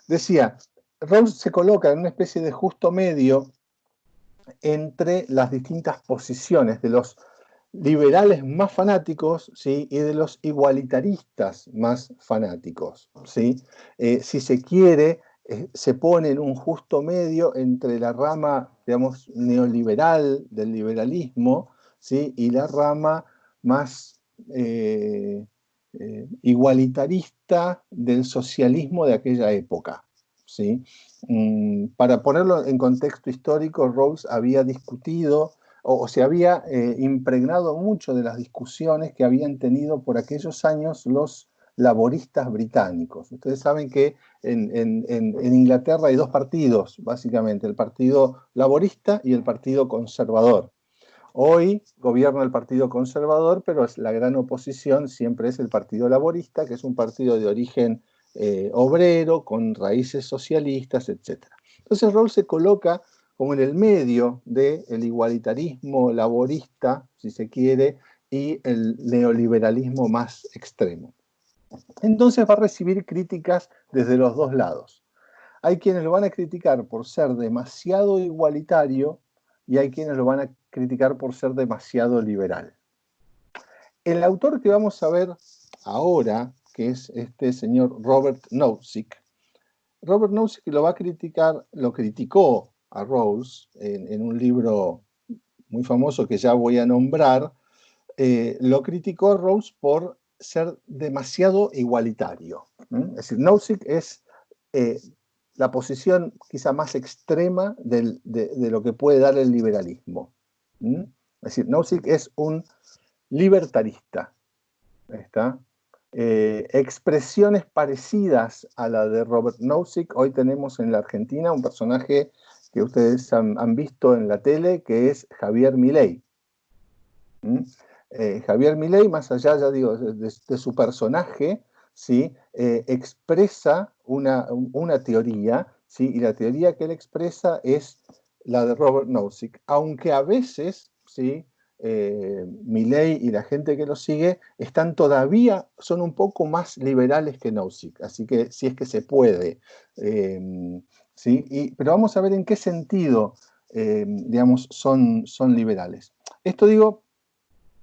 decía, Rawls se coloca en una especie de justo medio entre las distintas posiciones de los liberales más fanáticos, ¿sí? Y de los igualitaristas más fanáticos, ¿sí? Si se quiere, se pone en un justo medio entre la rama, digamos, neoliberal del liberalismo, ¿sí? Y la rama más igualitarista del socialismo de aquella época, ¿sí? Para ponerlo en contexto histórico, Rawls había discutido o se había impregnado mucho de las discusiones que habían tenido por aquellos años los laboristas británicos. Ustedes saben que en Inglaterra hay dos partidos, básicamente, el Partido Laborista y el Partido Conservador. Hoy gobierna el Partido Conservador, pero la gran oposición siempre es el Partido Laborista, que es un partido de origen obrero, con raíces socialistas, etc. Entonces Rawls se coloca como en el medio del igualitarismo laborista, si se quiere, y el neoliberalismo más extremo. Entonces va a recibir críticas desde los dos lados. Hay quienes lo van a criticar por ser demasiado igualitario y hay quienes lo van a criticar por ser demasiado liberal. El autor que vamos a ver ahora, que es este señor Robert Nozick lo va a criticar, lo criticó a Rawls en un libro muy famoso que ya voy a nombrar, lo criticó a Rawls por ser demasiado igualitario. Es decir, Nozick es la posición quizá más extrema de lo que puede dar el liberalismo. Es decir, Nozick es un libertarista. ¿Está? Expresiones parecidas a la de Robert Nozick. Hoy tenemos en la Argentina un personaje que ustedes han visto en la tele, que es Javier Milei. Javier Milei, más allá, ya digo, de su personaje, ¿sí? Expresa una teoría, ¿sí? Y la teoría que él expresa es la de Robert Nozick, aunque a veces, ¿sí? Milei y la gente que lo sigue son un poco más liberales que Nozick, así que si es que se puede. ¿Sí? Pero vamos a ver en qué sentido, digamos, son liberales. Esto digo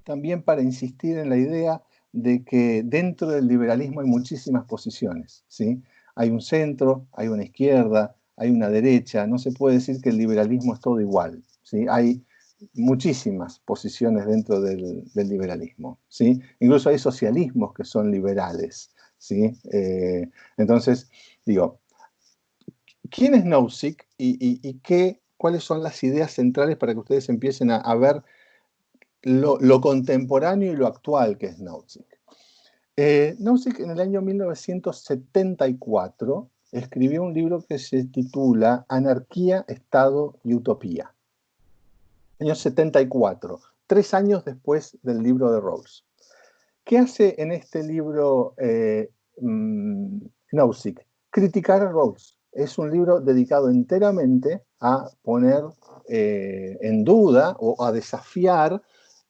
también para insistir en la idea de que dentro del liberalismo hay muchísimas posiciones, ¿sí? Hay un centro, hay una izquierda, hay una derecha, no se puede decir que el liberalismo es todo igual, ¿sí? Hay muchísimas posiciones dentro del liberalismo, ¿sí? Incluso hay socialismos que son liberales, ¿sí? Entonces, digo, ¿quién es Nozick y cuáles son las ideas centrales para que ustedes empiecen a ver lo contemporáneo y lo actual que es Nozick? Nozick en el año 1974 escribió un libro que se titula Anarquía, Estado y Utopía. Año 74, 3 años después del libro de Rawls. ¿Qué hace en este libro Nozick? Criticar a Rawls. Es un libro dedicado enteramente a poner en duda o a desafiar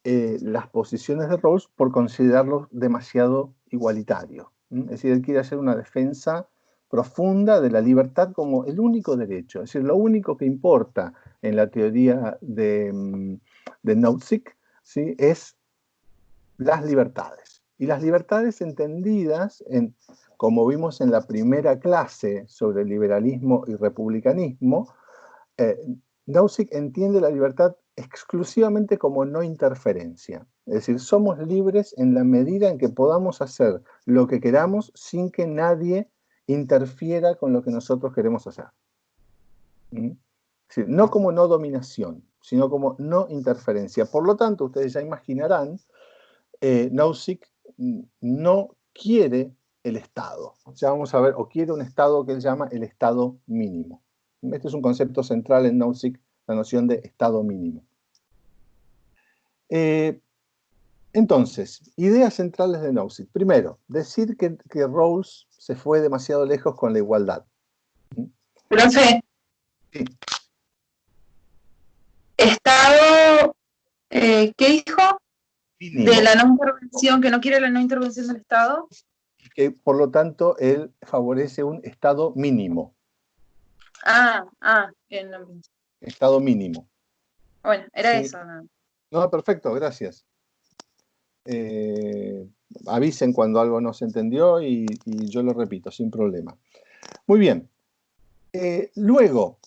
las posiciones de Rawls por considerarlo demasiado igualitario. Es decir, él quiere hacer una defensa profunda de la libertad como el único derecho. Es decir, lo único que importa en la teoría de Nozick, ¿sí? Es las libertades. Y las libertades entendidas, como vimos en la primera clase sobre liberalismo y republicanismo, Nozick entiende la libertad exclusivamente como no interferencia. Es decir, somos libres en la medida en que podamos hacer lo que queramos sin que nadie interfiera con lo que nosotros queremos hacer. Es decir, no como no dominación, sino como no interferencia. Por lo tanto, ustedes ya imaginarán, Nozick no quiere el Estado. Ya vamos a ver, o quiere un Estado que él llama el Estado mínimo. Este es un concepto central en Nozick, la noción de Estado mínimo. Entonces, ideas centrales de Nozick. Primero, decir que Rawls se fue demasiado lejos con la igualdad. Profe, Sí. Estado, ¿qué dijo? Mínimo. De la no intervención, que no quiere la no intervención del Estado. que por lo tanto él favorece un estado mínimo. Bien, no, Estado mínimo. bueno, era Sí. eso. No. No, perfecto, gracias. Avisen cuando algo no se entendió y yo lo repito sin problema. Muy bien. Luego,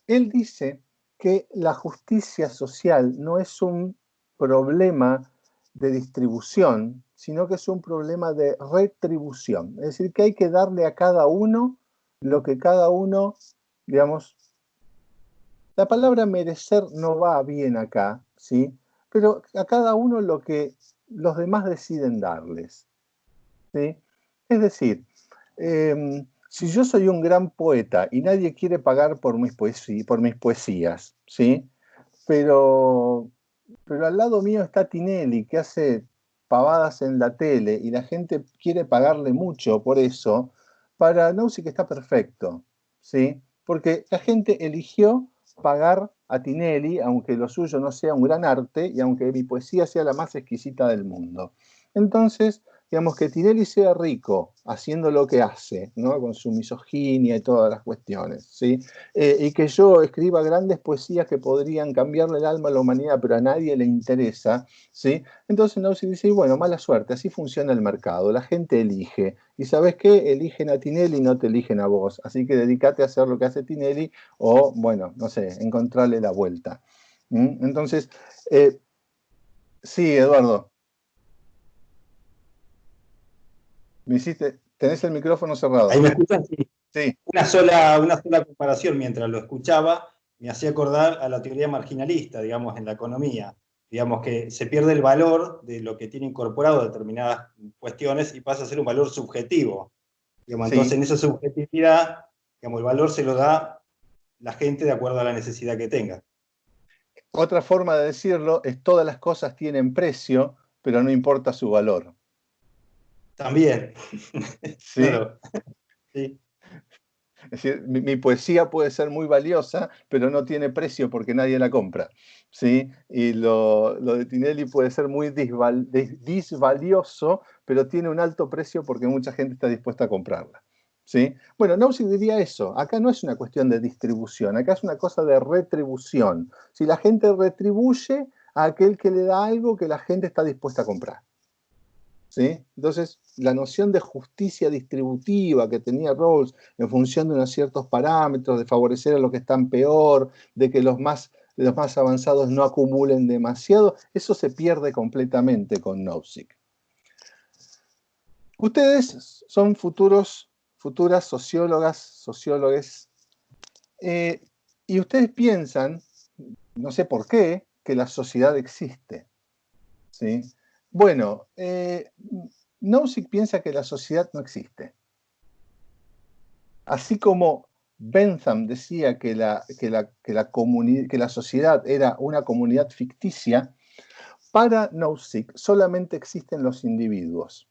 él dice que la justicia social no es un problema de distribución, sino que es un problema de retribución. Es decir, que hay que darle a cada uno lo que cada uno, digamos, la palabra merecer no va bien acá, ¿sí? Pero a cada uno lo que los demás deciden darles, ¿sí? Es decir, si yo soy un gran poeta y nadie quiere pagar por mis poesías, ¿sí? Pero al lado mío está Tinelli, que hace pavadas en la tele y la gente quiere pagarle mucho por eso, para Nozick está perfecto, ¿sí? Porque la gente eligió pagar a Tinelli, aunque lo suyo no sea un gran arte y aunque mi poesía sea la más exquisita del mundo. Entonces, digamos, que Tinelli sea rico haciendo lo que hace, ¿no? Con su misoginia y todas las cuestiones, ¿sí? Y que yo escriba grandes poesías que podrían cambiarle el alma a la humanidad, pero a nadie le interesa, ¿sí? Entonces Nozick dice, bueno, mala suerte, así funciona el mercado, la gente elige, y ¿sabes qué? Eligen a Tinelli y no te eligen a vos, así que dedícate a hacer lo que hace Tinelli, o, bueno, no sé, encontrarle la vuelta. Entonces, sí, Eduardo. Tenés el micrófono cerrado. ¿Ahí me escuchan? Sí. Sí. Una sola comparación mientras lo escuchaba me hacía acordar a la teoría marginalista, digamos, en la economía. Digamos que se pierde el valor de lo que tiene incorporado determinadas cuestiones y pasa a ser un valor subjetivo. Digamos, Sí. entonces, en esa subjetividad, digamos, el valor se lo da la gente de acuerdo a la necesidad que tenga. Otra forma de decirlo es todas las cosas tienen precio, pero no importa su valor. También. ¿Sí? Claro. Sí. Es decir, mi poesía puede ser muy valiosa, pero no tiene precio porque nadie la compra, ¿sí? Y lo de Tinelli puede ser muy disvalioso, pero tiene un alto precio porque mucha gente está dispuesta a comprarla, ¿sí? Bueno, Nozick diría eso. Acá no es una cuestión de distribución, acá es una cosa de retribución. Si la gente retribuye a aquel que le da algo que la gente está dispuesta a comprar. ¿Sí? Entonces, la noción de justicia distributiva que tenía Rawls en función de unos ciertos parámetros, de favorecer a los que están peor, de que los más avanzados no acumulen demasiado, eso se pierde completamente con Nozick. Ustedes son futuras sociólogas, sociólogos, y ustedes piensan, no sé por qué, que la sociedad existe, ¿sí? Bueno, Nozick piensa que la sociedad no existe. Así como Bentham decía que la sociedad era una comunidad ficticia, para Nozick solamente existen los individuos.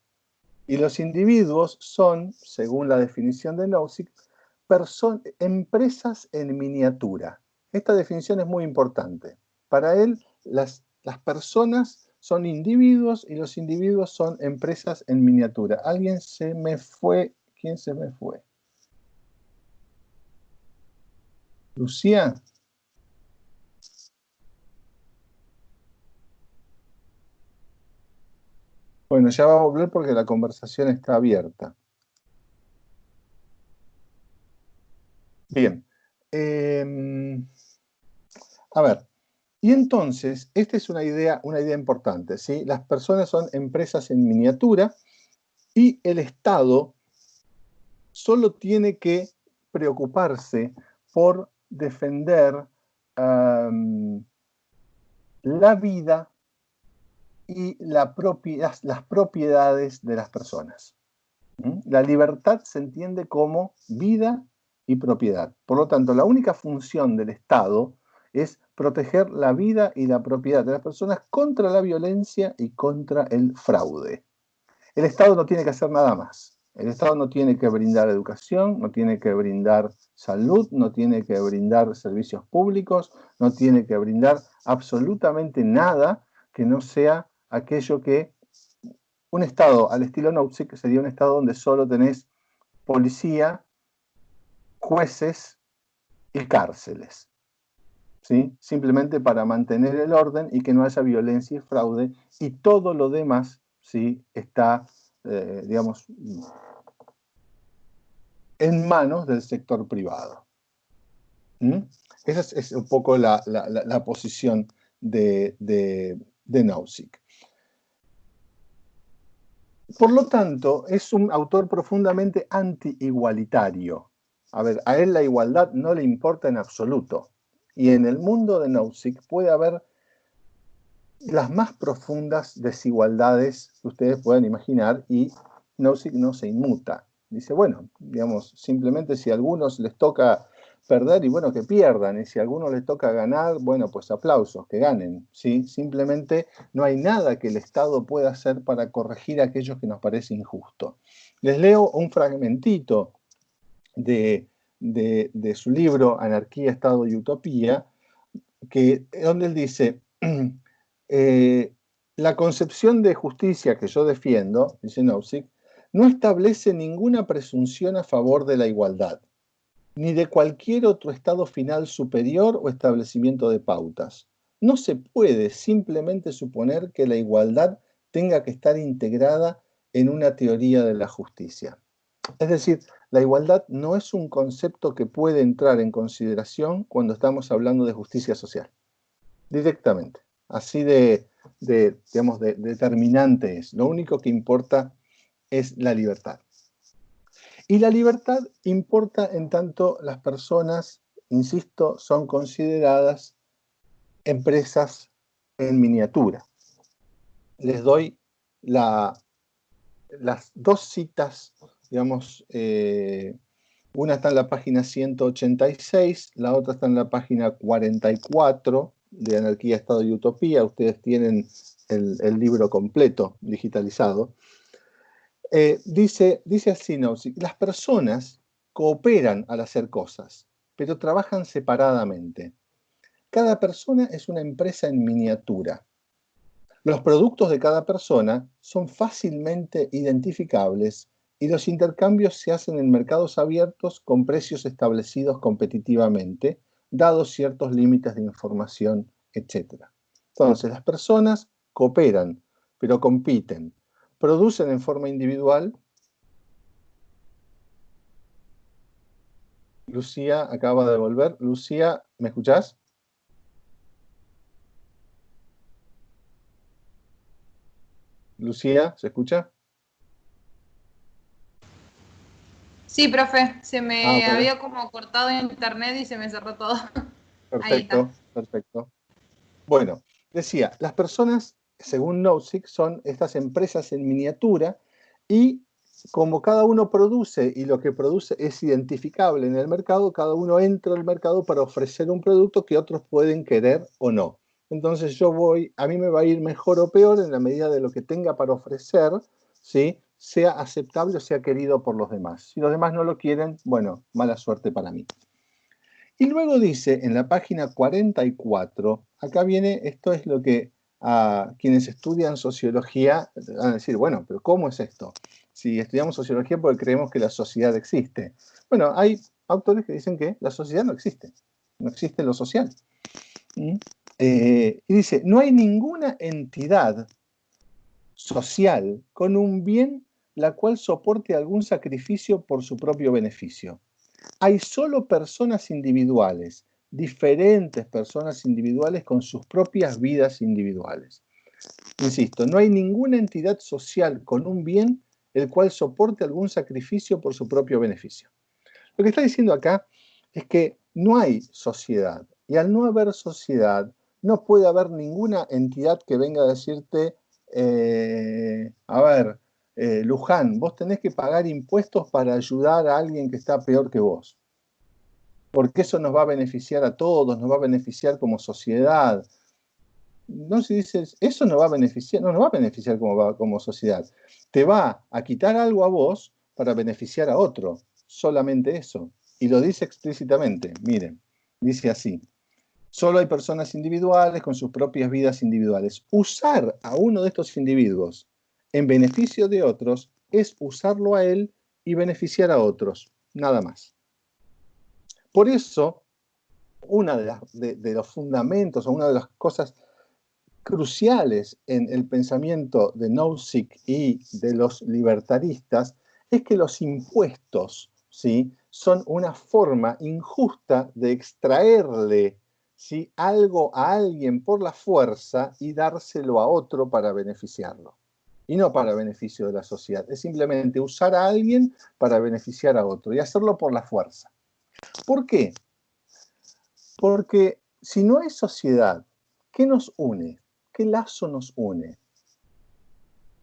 Y los individuos son, según la definición de Nozick, empresas en miniatura. Esta definición es muy importante. Para él, las personas son individuos y los individuos son empresas en miniatura. ¿Alguien se me fue? ¿Quién se me fue? ¿Lucía? Bueno, ya va a volver porque la conversación está abierta. Bien. A ver. Y entonces, esta es una idea importante, ¿sí? Las personas son empresas en miniatura y el Estado solo tiene que preocuparse por defender la vida y las propiedades de las personas. La libertad se entiende como vida y propiedad. Por lo tanto, la única función del Estado es proteger la vida y la propiedad de las personas contra la violencia y contra el fraude. El Estado no tiene que hacer nada más. El Estado no tiene que brindar educación, no tiene que brindar salud, no tiene que brindar servicios públicos, no tiene que brindar absolutamente nada que no sea aquello que un estado al estilo Nozick sería un estado donde solo tenés policía, jueces y cárceles, ¿sí? Simplemente para mantener el orden y que no haya violencia y fraude, y todo lo demás, ¿sí?, está, digamos, en manos del sector privado. Esa es un poco la posición de Nozick. Por lo tanto, es un autor profundamente anti-igualitario. A ver, a él la igualdad no le importa en absoluto. Y en el mundo de Nozick puede haber las más profundas desigualdades que ustedes puedan imaginar, y Nozick no se inmuta. Dice, bueno, digamos, simplemente si a algunos les toca perder, y bueno, que pierdan, y si a algunos les toca ganar, bueno, pues aplausos, que ganen, ¿sí? Simplemente no hay nada que el Estado pueda hacer para corregir aquello que nos parece injusto. Les leo un fragmentito de su libro Anarquía, Estado y Utopía, donde él dice, la concepción de justicia que yo defiendo, dice Nozick, no establece ninguna presunción a favor de la igualdad, ni de cualquier otro estado final superior o establecimiento de pautas. No se puede simplemente suponer que la igualdad tenga que estar integrada en una teoría de la justicia. Es decir, la igualdad no es un concepto que puede entrar en consideración cuando estamos hablando de justicia social. Directamente. Así digamos, determinante es. Lo único que importa es la libertad. Y la libertad importa en tanto las personas, insisto, son consideradas empresas en miniatura. Les doy las dos citas, digamos, una está en la página 186, la otra está en la página 44 de Anarquía, Estado y Utopía. Ustedes tienen el libro completo digitalizado. Dice así, Nozick, las personas cooperan al hacer cosas, pero trabajan separadamente. Cada persona es una empresa en miniatura. Los productos de cada persona son fácilmente identificables y los intercambios se hacen en mercados abiertos con precios establecidos competitivamente, dados ciertos límites de información, etc. Entonces, las personas cooperan, pero compiten. Producen en forma individual. Lucía acaba de volver. Lucía, ¿me escuchás? Lucía, ¿se escucha? Sí, profe, se me Bueno. había como cortado internet y se me cerró todo. Ahí está. Perfecto, perfecto. Bueno, decía, las personas, según Nozick, son estas empresas en miniatura, y como cada uno produce y lo que produce es identificable en el mercado, cada uno entra al mercado para ofrecer un producto que otros pueden querer o no. Entonces a mí me va a ir mejor o peor en la medida de lo que tenga para ofrecer, ¿sí?, sea aceptable o sea querido por los demás. Si los demás no lo quieren, bueno, mala suerte para mí. Y luego dice en la página 44, acá viene, esto es lo que a quienes estudian sociología van a decir, bueno, pero ¿cómo es esto? Si estudiamos sociología porque creemos que la sociedad existe. Bueno, hay autores que dicen que la sociedad no existe lo social. Y dice, no hay ninguna entidad social con un bien la cual soporte algún sacrificio por su propio beneficio. Hay solo personas individuales, diferentes personas individuales con sus propias vidas individuales. Insisto, no hay ninguna entidad social con un bien el cual soporte algún sacrificio por su propio beneficio. Lo que está diciendo acá es que no hay sociedad, y al no haber sociedad, no puede haber ninguna entidad que venga a decirte, Luján, vos tenés que pagar impuestos para ayudar a alguien que está peor que vos, porque eso nos va a beneficiar a todos, nos va a beneficiar como sociedad. No, si dices, eso no va a beneficiar, no nos va a beneficiar como sociedad. Te va a quitar algo a vos para beneficiar a otro, solamente eso. Y lo dice explícitamente, miren, dice así: solo hay personas individuales con sus propias vidas individuales. Usar a uno de estos individuos en beneficio de otros es usarlo a él y beneficiar a otros, nada más. Por eso, uno de los fundamentos o una de las cosas cruciales en el pensamiento de Nozick y de los libertaristas es que los impuestos, ¿sí?, son una forma injusta de extraerle, ¿sí?, algo a alguien por la fuerza y dárselo a otro para beneficiarlo. Y no para beneficio de la sociedad. Es simplemente usar a alguien para beneficiar a otro y hacerlo por la fuerza. ¿Por qué? Porque si no hay sociedad, ¿qué nos une? ¿Qué lazo nos une?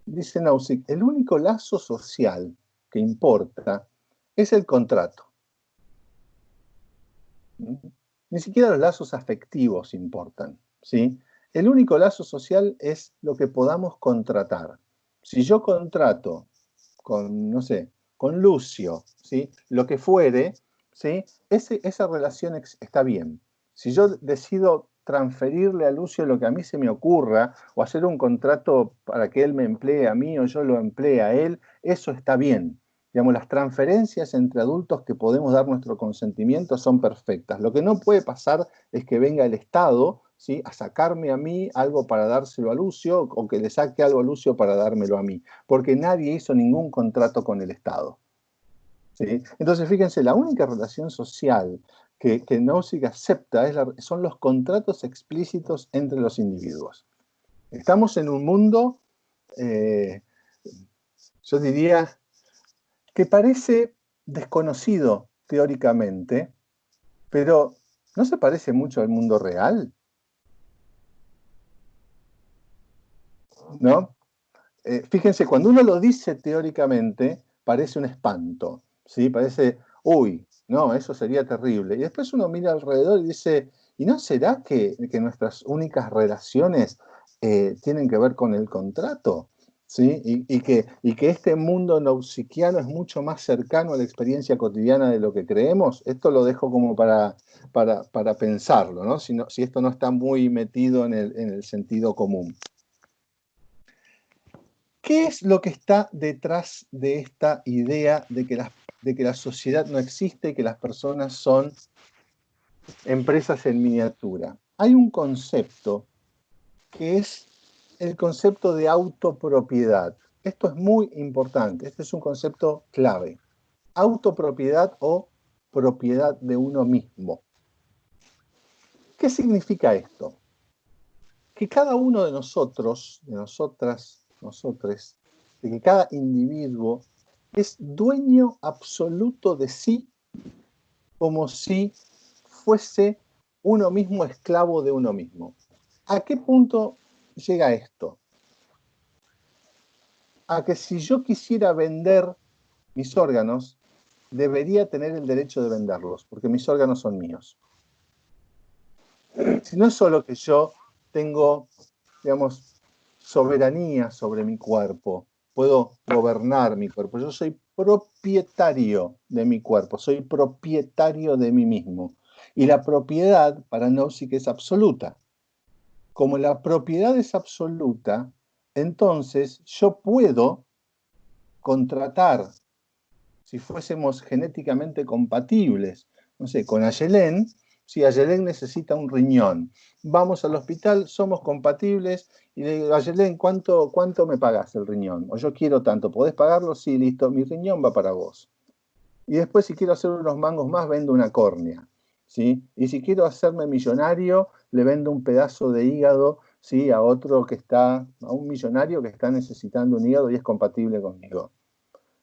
Dice Nozick, el único lazo social que importa es el contrato. Ni siquiera los lazos afectivos importan, ¿sí? El único lazo social es lo que podamos contratar. Si yo contrato con, no sé, con Lucio, ¿sí?, lo que fuere, ¿sí?, esa relación está bien. Si yo decido transferirle a Lucio lo que a mí se me ocurra, o hacer un contrato para que él me emplee a mí o yo lo emplee a él, eso está bien. Digamos, las transferencias entre adultos que podemos dar nuestro consentimiento son perfectas. Lo que no puede pasar es que venga el Estado, ¿sí?, a sacarme a mí algo para dárselo a Lucio, o que le saque algo a Lucio para dármelo a mí, porque nadie hizo ningún contrato con el Estado, ¿sí? Entonces, fíjense, la única relación social que Nozick acepta son los contratos explícitos entre los individuos. Estamos en un mundo, yo diría, que parece desconocido teóricamente, pero ¿no se parece mucho al mundo real? ¿No? Fíjense, cuando uno lo dice teóricamente, parece un espanto, ¿sí? Parece, uy, no, eso sería terrible. Y después uno mira alrededor y dice, ¿y no será que nuestras únicas relaciones tienen que ver con el contrato? ¿Sí? Y que este mundo nozickiano es mucho más cercano a la experiencia cotidiana de lo que creemos. Esto lo dejo como para pensarlo, ¿no? Si esto no está muy metido en el sentido común. ¿Qué es lo que está detrás de esta idea de que la sociedad no existe y que las personas son empresas en miniatura? Hay un concepto que es el concepto de autopropiedad. Esto es muy importante, este es un concepto clave. Autopropiedad o propiedad de uno mismo. ¿Qué significa esto? Que cada uno de nosotros, de nosotras, nosotres, de que cada individuo es dueño absoluto de sí, como si fuese uno mismo esclavo de uno mismo. ¿A qué punto llega esto? A que si yo quisiera vender mis órganos, debería tener el derecho de venderlos, porque mis órganos son míos. Si no es solo que yo tengo, digamos, soberanía sobre mi cuerpo, puedo gobernar mi cuerpo, yo soy propietario de mi cuerpo, soy propietario de mí mismo. Y la propiedad para Nozick es absoluta. Como la propiedad es absoluta, entonces yo puedo contratar, si fuésemos genéticamente compatibles, no sé, con Ayelén. Si Ayelén necesita un riñón, vamos al hospital, somos compatibles y le digo, Ayelén, ¿cuánto me pagas el riñón? O yo quiero tanto, ¿podés pagarlo? Sí, listo, mi riñón va para vos. Y después, si quiero hacer unos mangos más, vendo una córnea, ¿sí? Y si quiero hacerme millonario, le vendo un pedazo de hígado, ¿sí?, a un millonario que está necesitando un hígado y es compatible conmigo.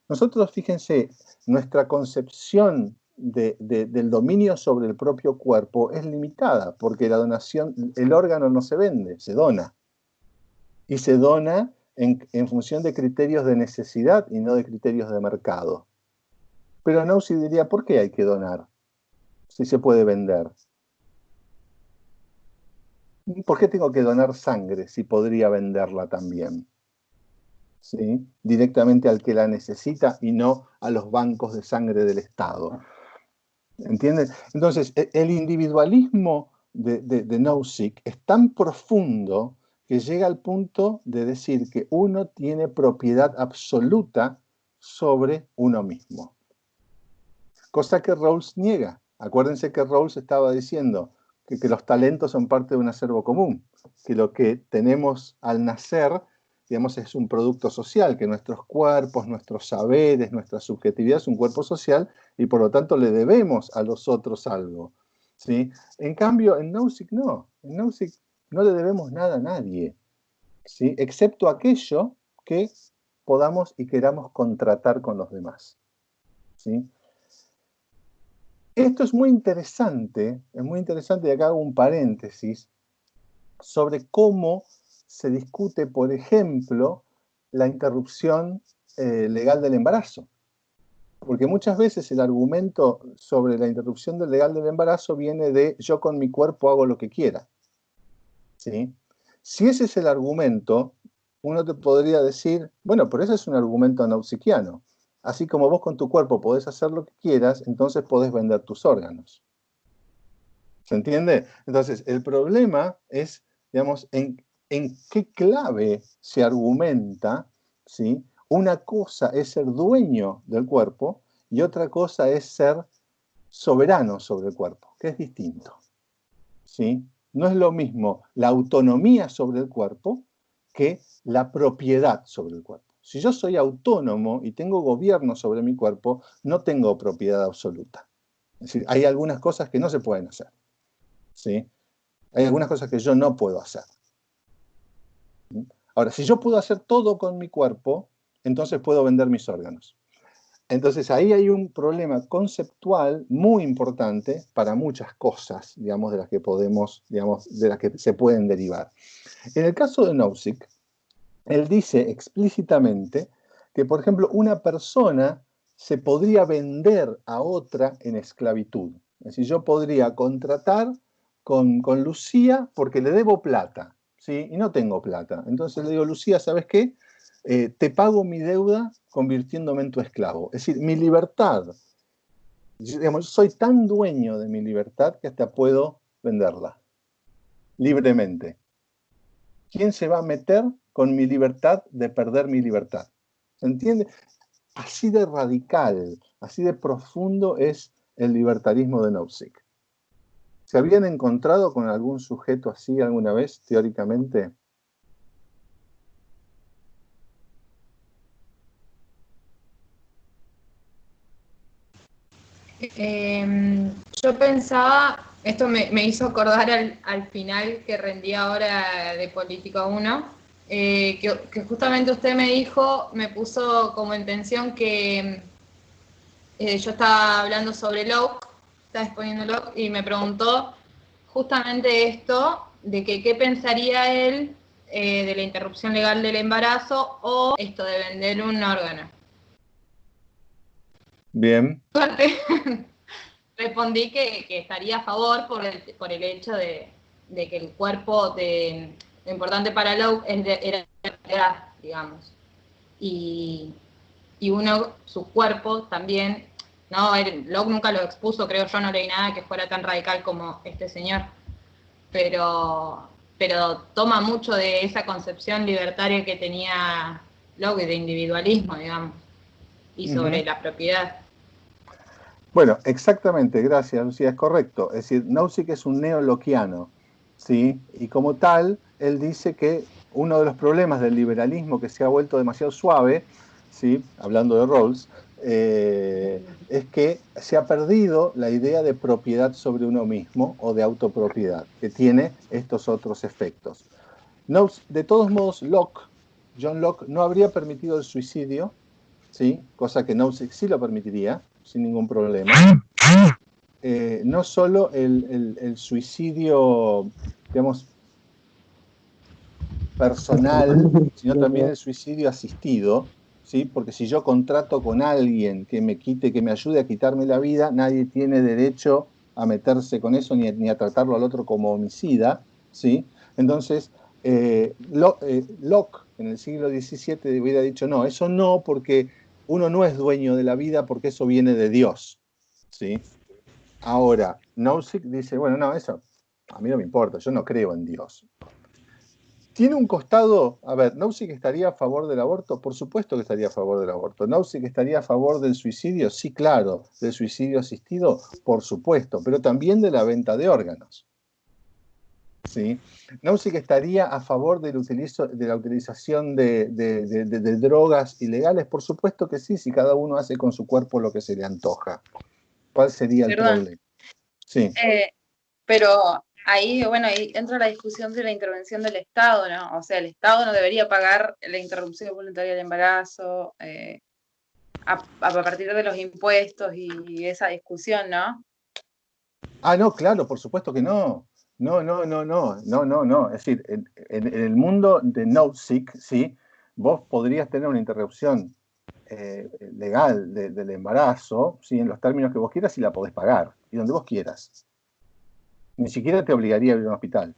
Nosotros, fíjense, nuestra concepción del dominio sobre el propio cuerpo es limitada, porque la donación, el órgano no se vende, se dona. Y se dona en función de criterios de necesidad y no de criterios de mercado. Pero Nozick diría, ¿por qué hay que donar si se puede vender? ¿Por qué tengo que donar sangre si podría venderla también? ¿Sí? Directamente al que la necesita y no a los bancos de sangre del Estado. ¿Entienden? Entonces, el individualismo de Nozick es tan profundo que llega al punto de decir que uno tiene propiedad absoluta sobre uno mismo. Cosa que Rawls niega. Acuérdense que Rawls estaba diciendo que los talentos son parte de un acervo común, que lo que tenemos al nacer, digamos, es un producto social, que nuestros cuerpos, nuestros saberes, nuestra subjetividad es un cuerpo social y por lo tanto le debemos a los otros algo, ¿sí? En cambio, en Nozick no. En Nozick no le debemos nada a nadie, ¿sí? Excepto aquello que podamos y queramos contratar con los demás, ¿sí? Esto es muy interesante, y acá hago un paréntesis, sobre cómo se discute, por ejemplo, la interrupción legal del embarazo. Porque muchas veces el argumento sobre la interrupción legal del embarazo viene de yo con mi cuerpo hago lo que quiera, ¿sí? Si ese es el argumento, uno te podría decir, bueno, pero ese es un argumento nausickiano. Así como vos con tu cuerpo podés hacer lo que quieras, entonces podés vender tus órganos. ¿Se entiende? Entonces, el problema es, digamos, en qué clave se argumenta, ¿sí? Una cosa es ser dueño del cuerpo y otra cosa es ser soberano sobre el cuerpo, que es distinto, ¿sí? No es lo mismo la autonomía sobre el cuerpo que la propiedad sobre el cuerpo. Si yo soy autónomo y tengo gobierno sobre mi cuerpo, no tengo propiedad absoluta. Es decir, hay algunas cosas que no se pueden hacer, ¿sí? Hay algunas cosas que yo no puedo hacer. Ahora, si yo puedo hacer todo con mi cuerpo, entonces puedo vender mis órganos. Entonces ahí hay un problema conceptual muy importante para muchas cosas, digamos, de las que podemos, digamos, de las que se pueden derivar. En el caso de Nozick, él dice explícitamente que, por ejemplo, una persona se podría vender a otra en esclavitud. Es decir, yo podría contratar con Lucía porque le debo plata, ¿sí? Y no tengo plata. Entonces le digo, Lucía, ¿sabes qué? Te pago mi deuda convirtiéndome en tu esclavo. Es decir, mi libertad, digamos, yo soy tan dueño de mi libertad que hasta puedo venderla libremente. ¿Quién se va a meter con mi libertad de perder mi libertad? ¿Se entiende? Así de radical, así de profundo es el libertarismo de Nozick. ¿Se habían encontrado con algún sujeto así alguna vez, teóricamente? Yo pensaba, esto me hizo acordar al final que rendí ahora de Política 1, que justamente usted me dijo, me puso como en tensión que yo estaba hablando sobre Locke, estaba exponiendo Locke, y me preguntó justamente esto, de que qué pensaría él de la interrupción legal del embarazo o esto de vender un órgano. Bien. Respondí que estaría a favor por el hecho de que el cuerpo, lo importante para Locke era la edad, digamos. Y uno, su cuerpo también, no, Locke nunca lo expuso, creo yo, no leí nada que fuera tan radical como este señor. Pero toma mucho de esa concepción libertaria que tenía Locke, de individualismo, digamos, y sobre la propiedad. Bueno, exactamente, gracias, Lucía, es correcto. Es decir, Nozick es un neoloquiano, ¿sí? Y como tal, él dice que uno de los problemas del liberalismo que se ha vuelto demasiado suave, ¿sí? Hablando de Rawls, es que se ha perdido la idea de propiedad sobre uno mismo o de autopropiedad, que tiene estos otros efectos. De todos modos, John Locke no habría permitido el suicidio, ¿sí? Cosa que Nozick sí lo permitiría, sin ningún problema. No solo el suicidio, digamos, personal, sino también el suicidio asistido, ¿sí? Porque si yo contrato con alguien que me ayude a quitarme la vida, nadie tiene derecho a meterse con eso ni a tratarlo al otro como homicida, ¿sí? Entonces, Locke en el siglo XVII hubiera dicho, no, eso no, porque uno no es dueño de la vida porque eso viene de Dios, ¿sí? Ahora, Nozick dice, bueno, no, eso a mí no me importa, yo no creo en Dios. Tiene un costado, a ver, ¿Nozick estaría a favor del aborto? Por supuesto que estaría a favor del aborto. ¿Nozick estaría a favor del suicidio? Sí, claro. ¿Del suicidio asistido? Por supuesto, pero también de la venta de órganos. ¿Sí? ¿Nozick estaría a favor de la utilización de drogas ilegales? Por supuesto que sí, si cada uno hace con su cuerpo lo que se le antoja. ¿Cuál sería el Perdón. problema? Sí. Pero ahí, bueno, ahí entra la discusión de la intervención del Estado, ¿no? O sea, el Estado no debería pagar la interrupción voluntaria del embarazo a partir de los impuestos y esa discusión, ¿no? Ah, no, claro, por supuesto que no. No. Es decir, en el mundo de Nozick, sí, vos podrías tener una interrupción legal del embarazo, ¿sí? En los términos que vos quieras y la podés pagar, y donde vos quieras. Ni siquiera te obligaría a ir a un hospital.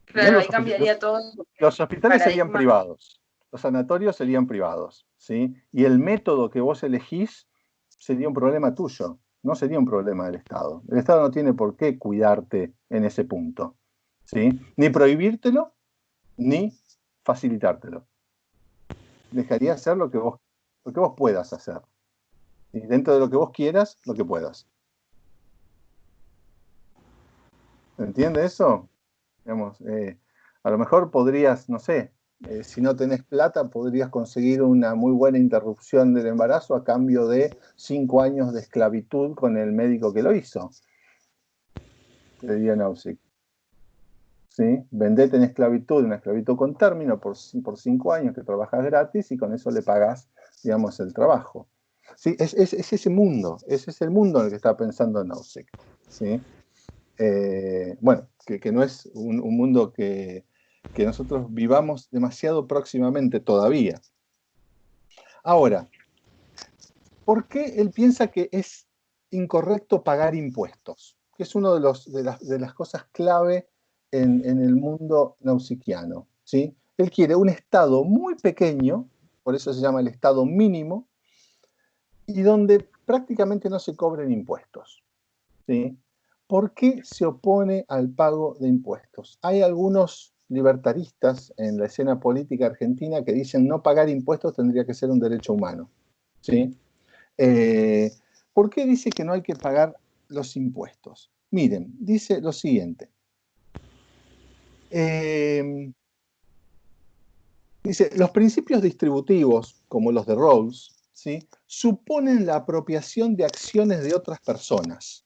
Claro, ahí cambiaría todo. Los hospitales serían privados, los sanatorios serían privados, ¿sí? Y el método que vos elegís sería un problema tuyo, no sería un problema del Estado. El Estado no tiene por qué cuidarte en ese punto, ¿sí? Ni prohibírtelo, ni facilitártelo. Dejaría hacer lo que vos puedas hacer. Y dentro de lo que vos quieras, lo que puedas. ¿Entiendes eso? Digamos, a lo mejor podrías, no sé, si no tenés plata, podrías conseguir una muy buena interrupción del embarazo a cambio de 5 años de esclavitud con el médico que lo hizo. Te diría Nozick. ¿Sí? Vendete en esclavitud, una esclavitud con término por 5 años que trabajas gratis y con eso le pagas, digamos, el trabajo. ¿Sí? Es ese mundo, ese es el mundo en el que está pensando Nozick. ¿Sí? Bueno, que no es un mundo que nosotros vivamos demasiado próximamente todavía. Ahora, ¿por qué él piensa que es incorrecto pagar impuestos? Que es una de las cosas clave en el mundo nausickiano, ¿sí? Él quiere un Estado muy pequeño, por eso se llama el Estado mínimo, y donde prácticamente no se cobren impuestos, ¿sí? ¿Por qué se opone al pago de impuestos? Hay algunos libertaristas en la escena política argentina que dicen no pagar impuestos tendría que ser un derecho humano, ¿sí? ¿Por qué dice que no hay que pagar los impuestos? Miren, dice lo siguiente. Dice, los principios distributivos, como los de Rawls, ¿sí? Suponen la apropiación de acciones de otras personas.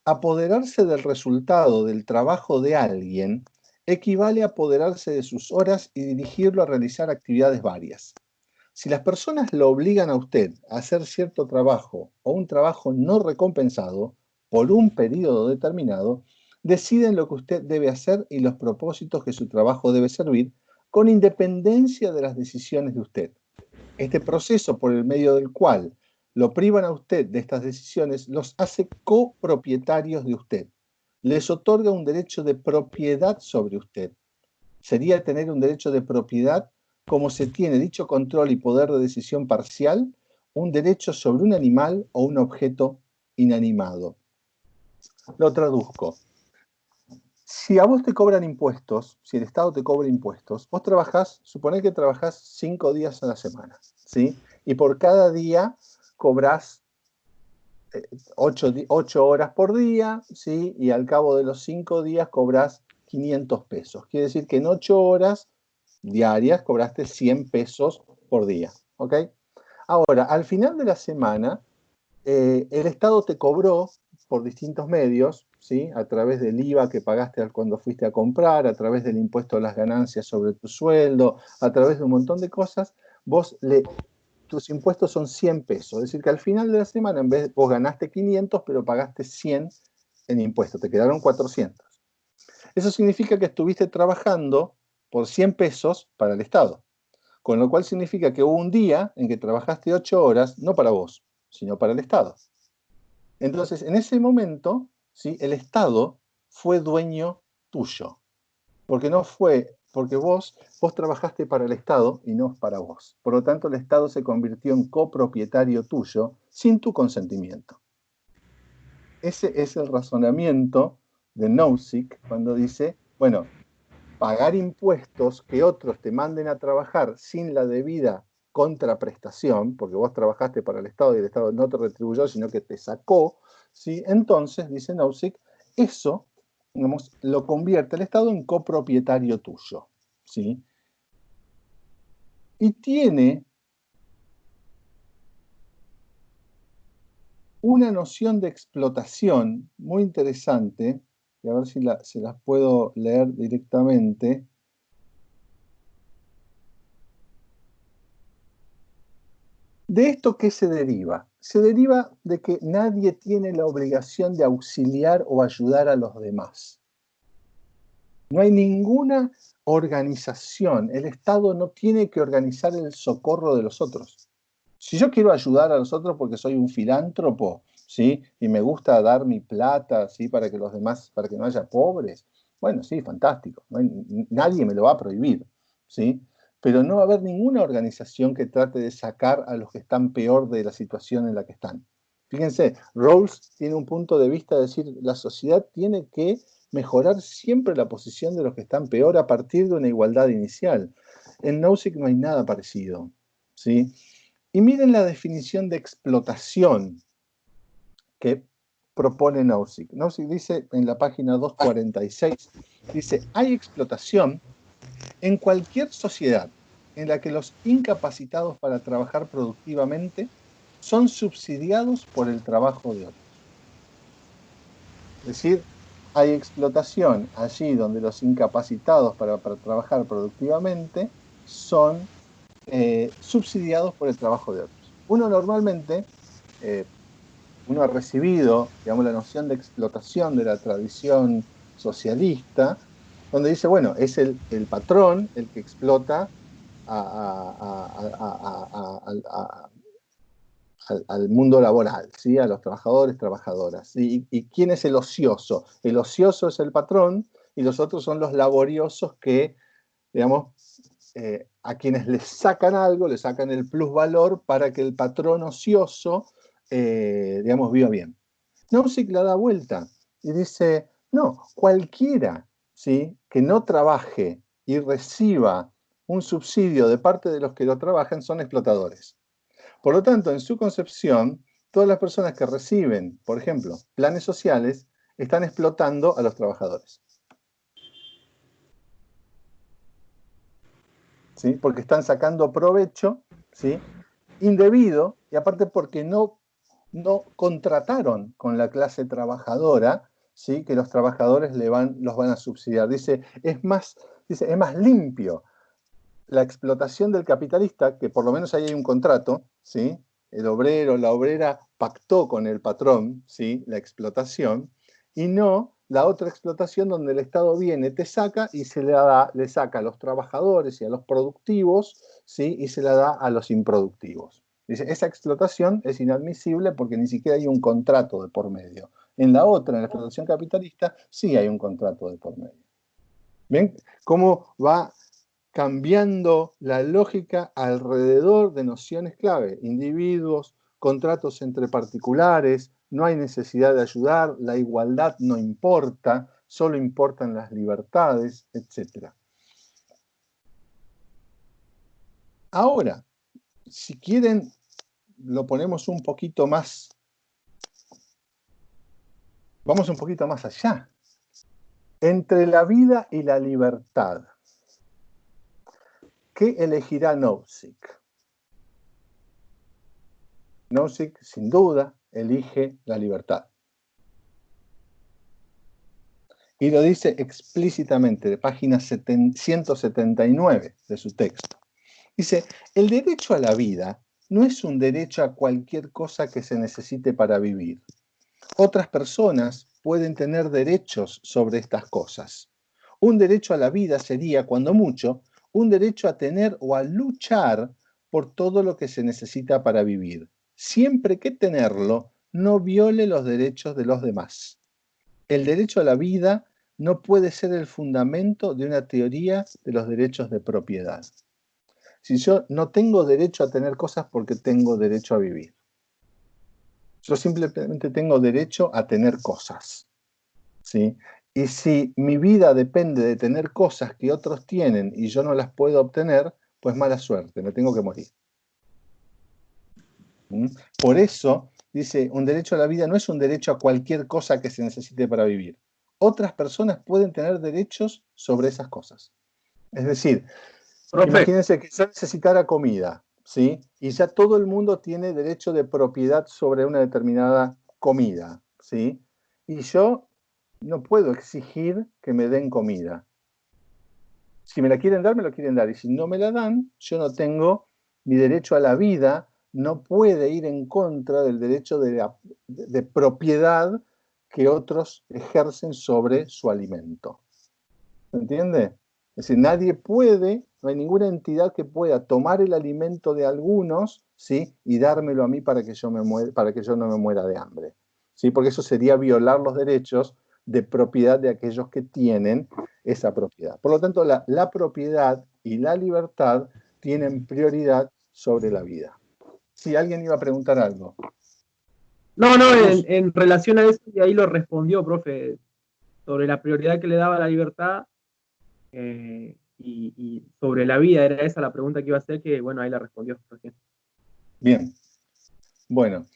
Apoderarse del resultado del trabajo de alguien equivale a apoderarse de sus horas y dirigirlo a realizar actividades varias. Si las personas lo obligan a usted a hacer cierto trabajo o un trabajo no recompensado por un periodo determinado, deciden lo que usted debe hacer y los propósitos que su trabajo debe servir, con independencia de las decisiones de usted. Este proceso por el medio del cual lo privan a usted de estas decisiones los hace copropietarios de usted. Les otorga un derecho de propiedad sobre usted. Sería tener un derecho de propiedad como se tiene dicho control y poder de decisión parcial, un derecho sobre un animal o un objeto inanimado. Lo traduzco. Si a vos te cobran impuestos, si el Estado te cobra impuestos, vos trabajás, suponé que trabajás 5 días a la semana, ¿sí? Y por cada día cobrás 8 horas por día, ¿sí? Y al cabo de los 5 días cobrás 500 pesos. Quiere decir que en 8 horas diarias cobraste 100 pesos por día, ¿ok? Ahora, al final de la semana, el Estado te cobró por distintos medios, ¿sí? A través del IVA que pagaste cuando fuiste a comprar, a través del impuesto a las ganancias sobre tu sueldo, a través de un montón de cosas, tus impuestos son 100 pesos. Es decir, que al final de la semana, en vez vos ganaste 500, pero pagaste 100 en impuestos, te quedaron 400. Eso significa que estuviste trabajando por 100 pesos para el Estado. Con lo cual significa que hubo un día en que trabajaste 8 horas, no para vos, sino para el Estado. Entonces, en ese momento, ¿sí? El Estado fue dueño tuyo. Porque vos trabajaste para el Estado y no para vos. Por lo tanto, el Estado se convirtió en copropietario tuyo sin tu consentimiento. Ese es el razonamiento de Nozick cuando dice, bueno, pagar impuestos, que otros te manden a trabajar sin la debida contraprestación, porque vos trabajaste para el Estado y el Estado no te retribuyó, sino que te sacó, ¿sí? Entonces, dice Nozick, eso, digamos, lo convierte el Estado en copropietario tuyo, ¿sí? Y tiene una noción de explotación muy interesante, y a ver si se las puedo leer directamente. ¿De esto qué se deriva? Se deriva de que nadie tiene la obligación de auxiliar o ayudar a los demás. No hay ninguna organización. El Estado no tiene que organizar el socorro de los otros. Si yo quiero ayudar a los otros porque soy un filántropo, ¿sí? Y me gusta dar mi plata, ¿sí? Para que los demás, para que no haya pobres, bueno, sí, fantástico. Nadie me lo va a prohibir, ¿sí? Pero no va a haber ninguna organización que trate de sacar a los que están peor de la situación en la que están. Fíjense, Rawls tiene un punto de vista de decir, la sociedad tiene que mejorar siempre la posición de los que están peor a partir de una igualdad inicial. En Nozick no hay nada parecido, ¿sí? Y miren la definición de explotación que propone Nozick. Nozick dice en la página 246, dice, hay explotación en cualquier sociedad en la que los incapacitados para trabajar productivamente son subsidiados por el trabajo de otros. Es decir, hay explotación allí donde los incapacitados para trabajar productivamente son subsidiados por el trabajo de otros. Uno normalmente, uno ha recibido, digamos, la noción de explotación de la tradición socialista, donde dice, bueno, es el patrón el que explota al mundo laboral, ¿sí? A los trabajadores, trabajadoras. ¿Sí? ¿Y quién es el ocioso? El ocioso es el patrón y los otros son los laboriosos que, digamos, a quienes les sacan algo, les sacan el plusvalor para que el patrón ocioso, digamos, viva bien. Nozick la da vuelta y dice, no, cualquiera, ¿sí? Que no trabaje y reciba un subsidio de parte de los que lo trabajan son explotadores. Por lo tanto, en su concepción, todas las personas que reciben, por ejemplo, planes sociales, están explotando a los trabajadores. ¿Sí? Porque están sacando provecho, ¿sí? Indebido, y aparte porque no contrataron con la clase trabajadora, ¿sí? Que los trabajadores los van a subsidiar. Dice, es más limpio la explotación del capitalista, que por lo menos ahí hay un contrato, ¿sí? El obrero, la obrera pactó con el patrón, ¿sí? La explotación, y no la otra explotación donde el Estado viene, te saca y le saca a los trabajadores y a los productivos, ¿sí? Y se la da a los improductivos. Dice, esa explotación es inadmisible porque ni siquiera hay un contrato de por medio. En la otra, en la explotación capitalista, sí hay un contrato de por medio. ¿Ven cómo va cambiando la lógica alrededor de nociones clave? Individuos, contratos entre particulares, no hay necesidad de ayudar, la igualdad no importa, solo importan las libertades, etc. Ahora, si quieren, lo ponemos un poquito más, vamos un poquito más allá. Entre la vida y la libertad, ¿qué elegirá Nozick? Nozick, sin duda, elige la libertad. Y lo dice explícitamente, de página 179 de su texto. Dice, el derecho a la vida no es un derecho a cualquier cosa que se necesite para vivir. Otras personas pueden tener derechos sobre estas cosas. Un derecho a la vida sería, cuando mucho, un derecho a tener o a luchar por todo lo que se necesita para vivir, siempre que tenerlo no viole los derechos de los demás. El derecho a la vida no puede ser el fundamento de una teoría de los derechos de propiedad. Si yo no tengo derecho a tener cosas porque tengo derecho a vivir. Yo simplemente tengo derecho a tener cosas, ¿sí? Y si mi vida depende de tener cosas que otros tienen y yo no las puedo obtener, pues mala suerte, me tengo que morir. Por eso, dice, un derecho a la vida no es un derecho a cualquier cosa que se necesite para vivir. Otras personas pueden tener derechos sobre esas cosas. Es decir, imagínense que yo necesitara comida, ¿sí? Y ya todo el mundo tiene derecho de propiedad sobre una determinada comida, ¿sí? Y yo no puedo exigir que me den comida. Si me la quieren dar, me la quieren dar. Y si no me la dan, yo no tengo mi derecho a la vida, no puede ir en contra del derecho de propiedad que otros ejercen sobre su alimento. ¿Se entiende? Es decir, nadie puede, no hay ninguna entidad que pueda tomar el alimento de algunos, ¿sí? Y dármelo a mí para que yo no me muera de hambre, ¿sí? Porque eso sería violar los derechos de propiedad de aquellos que tienen esa propiedad. Por lo tanto, la propiedad y la libertad tienen prioridad sobre la vida. Si alguien iba a preguntar algo. No, en relación a eso, y ahí lo respondió, profe, sobre la prioridad que le daba a la libertad y sobre la vida, era esa la pregunta que iba a hacer, que bueno, ahí la respondió recién. Bien. Bueno,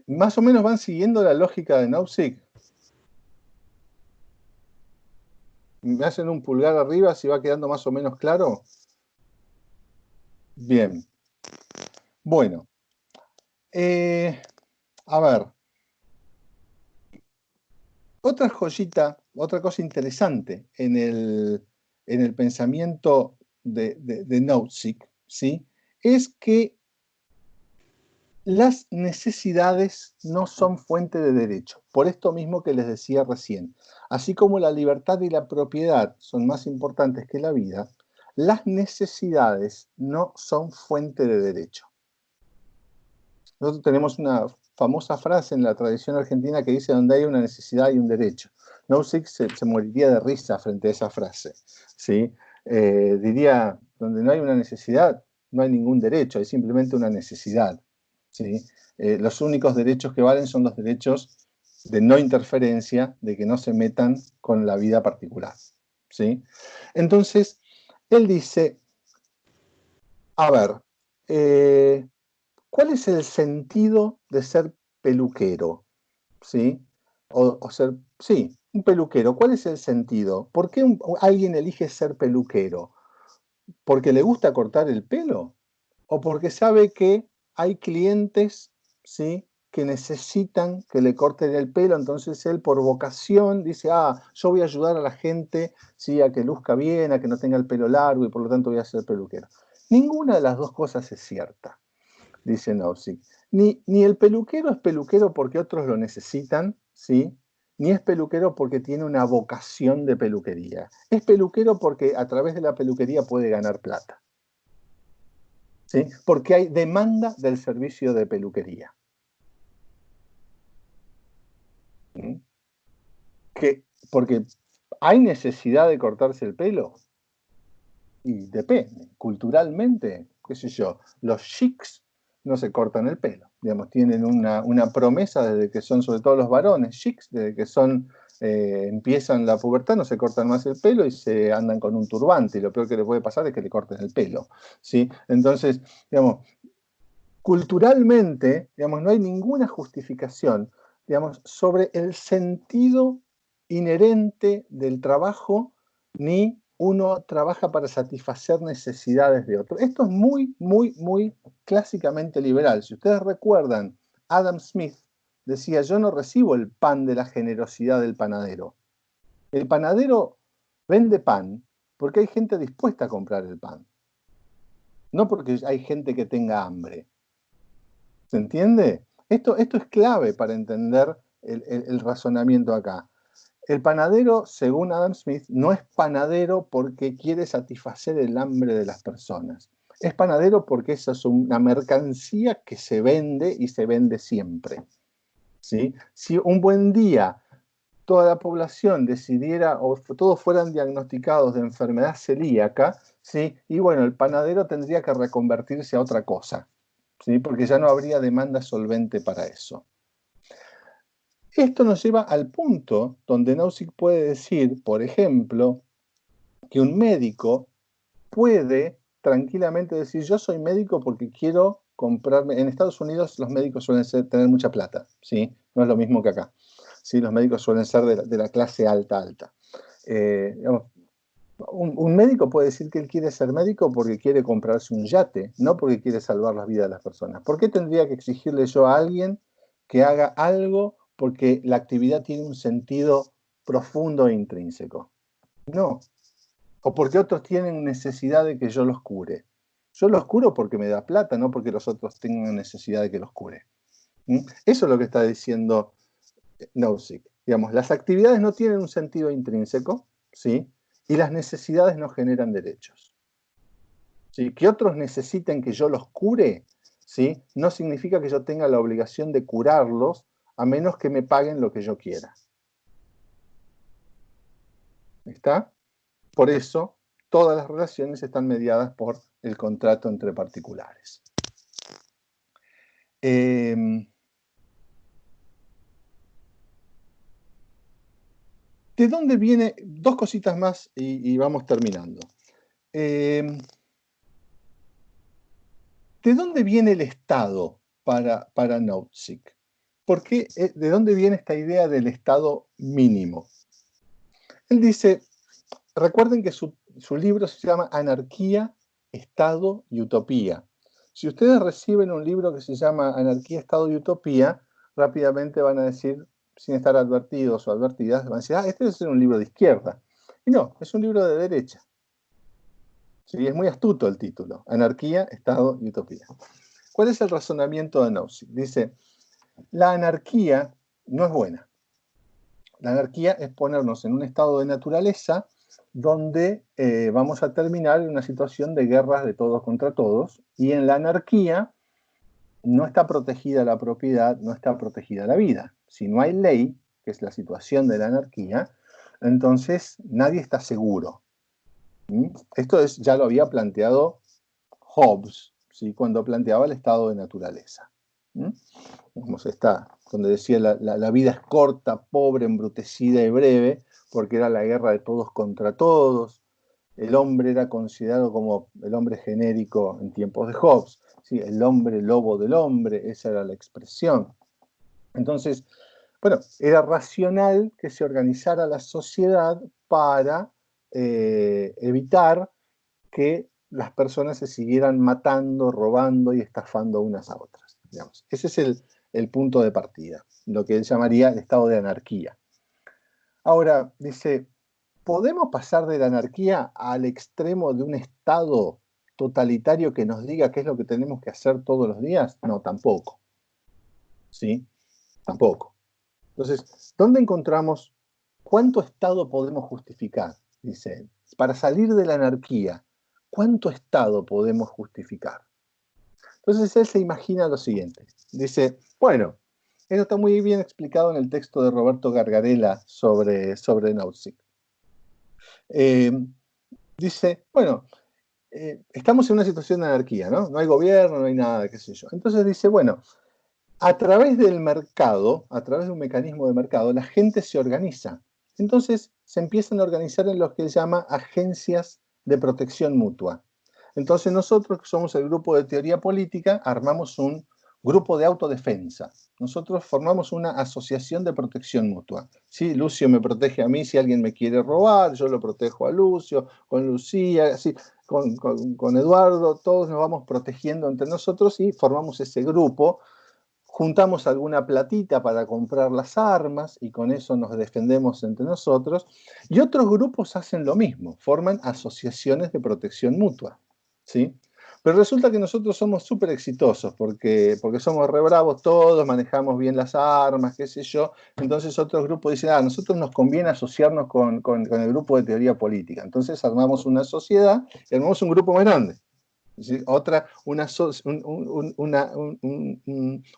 más o menos van siguiendo la lógica de Nozick. ¿Me hacen un pulgar arriba si va quedando más o menos claro? Bien. Bueno. A ver. Otra joyita, otra cosa interesante en el pensamiento de Nozick, ¿sí? Es que las necesidades no son fuente de derecho, por esto mismo que les decía recién. Así como la libertad y la propiedad son más importantes que la vida, las necesidades no son fuente de derecho. Nosotros tenemos una famosa frase en la tradición argentina que dice: donde hay una necesidad hay un derecho. Nozick se moriría de risa frente a esa frase, ¿sí? Diría: donde no hay una necesidad no hay ningún derecho, hay simplemente una necesidad, ¿sí? Los únicos derechos que valen son los derechos de no interferencia, de que no se metan con la vida particular, ¿sí? Entonces, él dice, a ver, ¿cuál es el sentido de ser peluquero? ¿Sí? Sí, un peluquero. ¿Cuál es el sentido? ¿Por qué alguien elige ser peluquero? ¿Porque le gusta cortar el pelo? ¿O porque sabe que hay clientes, ¿sí?, que necesitan que le corten el pelo? Entonces él, por vocación, dice: yo voy a ayudar a la gente, ¿sí?, a que luzca bien, a que no tenga el pelo largo, y por lo tanto voy a ser peluquero. Ninguna de las dos cosas es cierta, dice Nozick. Ni el peluquero es peluquero porque otros lo necesitan, ¿sí? Ni es peluquero porque tiene una vocación de peluquería. Es peluquero porque a través de la peluquería puede ganar plata, ¿sí? Porque hay demanda del servicio de peluquería. ¿Sí? Porque hay necesidad de cortarse el pelo. Y depende, culturalmente, qué sé yo, los chics no se cortan el pelo, digamos, tienen una promesa desde que son, sobre todo los varones chics, desde que empiezan la pubertad, no se cortan más el pelo y se andan con un turbante, y lo peor que le puede pasar es que le corten el pelo, ¿sí? Entonces, digamos, culturalmente, digamos, no hay ninguna justificación, digamos, sobre el sentido inherente del trabajo, ni uno trabaja para satisfacer necesidades de otros. Esto es muy, muy, muy clásicamente liberal. Si ustedes recuerdan, Adam Smith decía: yo no recibo el pan de la generosidad del panadero. El panadero vende pan porque hay gente dispuesta a comprar el pan, no porque hay gente que tenga hambre. ¿Se entiende? Esto es clave para entender el razonamiento acá. El panadero, según Adam Smith, no es panadero porque quiere satisfacer el hambre de las personas. Es panadero porque esa es una mercancía que se vende y se vende siempre, ¿sí? Si un buen día toda la población decidiera o todos fueran diagnosticados de enfermedad celíaca, ¿sí?, y bueno, el panadero tendría que reconvertirse a otra cosa, ¿sí?, porque ya no habría demanda solvente para eso. Esto nos lleva al punto donde Nozick puede decir, por ejemplo, que un médico puede tranquilamente decir, yo soy médico porque quiero comprarme. En Estados Unidos los médicos suelen tener mucha plata, ¿sí? No es lo mismo que acá. ¿Sí? Los médicos suelen ser de la clase alta. Digamos, un médico puede decir que él quiere ser médico porque quiere comprarse un yate, no porque quiere salvar la vida de las personas. ¿Por qué tendría que exigirle yo a alguien que haga algo porque la actividad tiene un sentido profundo e intrínseco? No. O porque otros tienen necesidad de que yo los cure. Yo los curo porque me da plata, no porque los otros tengan necesidad de que los cure. Eso es lo que está diciendo Nozick. Digamos, las actividades no tienen un sentido intrínseco, ¿sí? Y las necesidades no generan derechos. ¿Sí? Que otros necesiten que yo los cure, ¿sí? No significa que yo tenga la obligación de curarlos a menos que me paguen lo que yo quiera. ¿Está? Por eso, todas las relaciones están mediadas por el contrato entre particulares. ¿De dónde viene? Dos cositas más y vamos terminando. ¿De dónde viene el Estado para Nozick? ¿De dónde viene esta idea del Estado mínimo? Él dice, recuerden que su libro se llama Anarquía, Estado y Utopía. Si ustedes reciben un libro que se llama Anarquía, Estado y Utopía, rápidamente van a decir, sin estar advertidos o advertidas, van a decir, este es un libro de izquierda. Y no, es un libro de derecha. Sí, es muy astuto el título, Anarquía, Estado y Utopía. ¿Cuál es el razonamiento de Nozick? Dice, la anarquía no es buena. La anarquía es ponernos en un estado de naturaleza donde vamos a terminar en una situación de guerras de todos contra todos, y en la anarquía no está protegida la propiedad, no está protegida la vida. Si no hay ley, que es la situación de la anarquía, entonces nadie está seguro. Esto ya lo había planteado Hobbes, ¿sí? Cuando planteaba el estado de naturaleza. Como está, donde decía la vida es corta, pobre, embrutecida y breve, porque era la guerra de todos contra todos. El hombre era considerado como el hombre genérico en tiempos de Hobbes, ¿sí? El hombre lobo del hombre, esa era la expresión. Entonces, bueno, era racional que se organizara la sociedad para evitar que las personas se siguieran matando, robando y estafando unas a otras. Digamos. Ese es el punto de partida, lo que él llamaría el estado de anarquía. Ahora, dice, ¿podemos pasar de la anarquía al extremo de un estado totalitario que nos diga qué es lo que tenemos que hacer todos los días? No, tampoco. ¿Sí? Tampoco. Entonces, ¿dónde encontramos cuánto estado podemos justificar? Dice él. Para salir de la anarquía, ¿cuánto estado podemos justificar? Entonces él se imagina lo siguiente. Dice, bueno, esto está muy bien explicado en el texto de Roberto Gargarella sobre Nozick. Dice, bueno, estamos en una situación de anarquía, ¿no? No hay gobierno, no hay nada, qué sé yo. Entonces dice, bueno, a través del mercado, a través de un mecanismo de mercado, la gente se organiza. Entonces se empiezan a organizar en lo que él llama agencias de protección mutua. Entonces nosotros, que somos el grupo de teoría política, armamos un grupo de autodefensa. Nosotros formamos una asociación de protección mutua. ¿Sí? Lucio me protege a mí si alguien me quiere robar, yo lo protejo a Lucio, con Lucía, así, con Eduardo, todos nos vamos protegiendo entre nosotros y formamos ese grupo. Juntamos alguna platita para comprar las armas y con eso nos defendemos entre nosotros. Y otros grupos hacen lo mismo, forman asociaciones de protección mutua. ¿Sí? Pero resulta que nosotros somos súper exitosos porque somos re bravos todos, manejamos bien las armas, qué sé yo. Entonces otros grupos dicen, a nosotros nos conviene asociarnos con el grupo de teoría política. Entonces armamos una sociedad y armamos un grupo más grande. ¿Sí?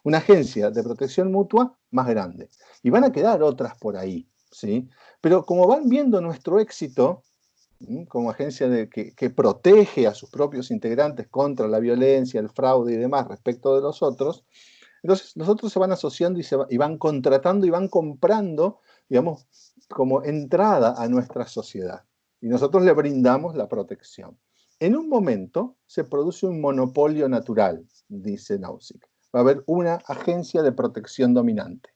Una agencia de protección mutua más grande. Y van a quedar otras por ahí. ¿Sí? Pero como van viendo nuestro éxito, como agencia que protege a sus propios integrantes contra la violencia, el fraude y demás respecto de los otros, Entonces los otros se van asociando y van contratando y van comprando, digamos, como entrada a nuestra sociedad. Y nosotros le brindamos la protección. En un momento se produce un monopolio natural, dice Nozick. Va a haber una agencia de protección dominante.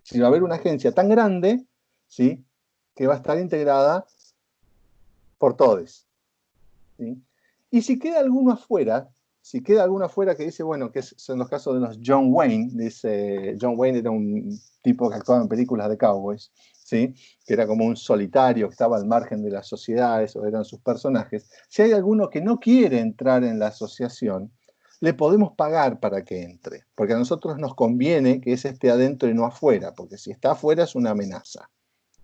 Si va a haber una agencia tan grande, ¿sí?, que va a estar integrada por todos, ¿sí? Y si queda alguno afuera, que dice, bueno, que son los casos de los John Wayne, dice, John Wayne era un tipo que actuaba en películas de cowboys, ¿sí?, que era como un solitario, que estaba al margen de la sociedad, esos eran sus personajes. Si hay alguno que no quiere entrar en la asociación, le podemos pagar para que entre, porque a nosotros nos conviene que ese esté adentro y no afuera, porque si está afuera es una amenaza,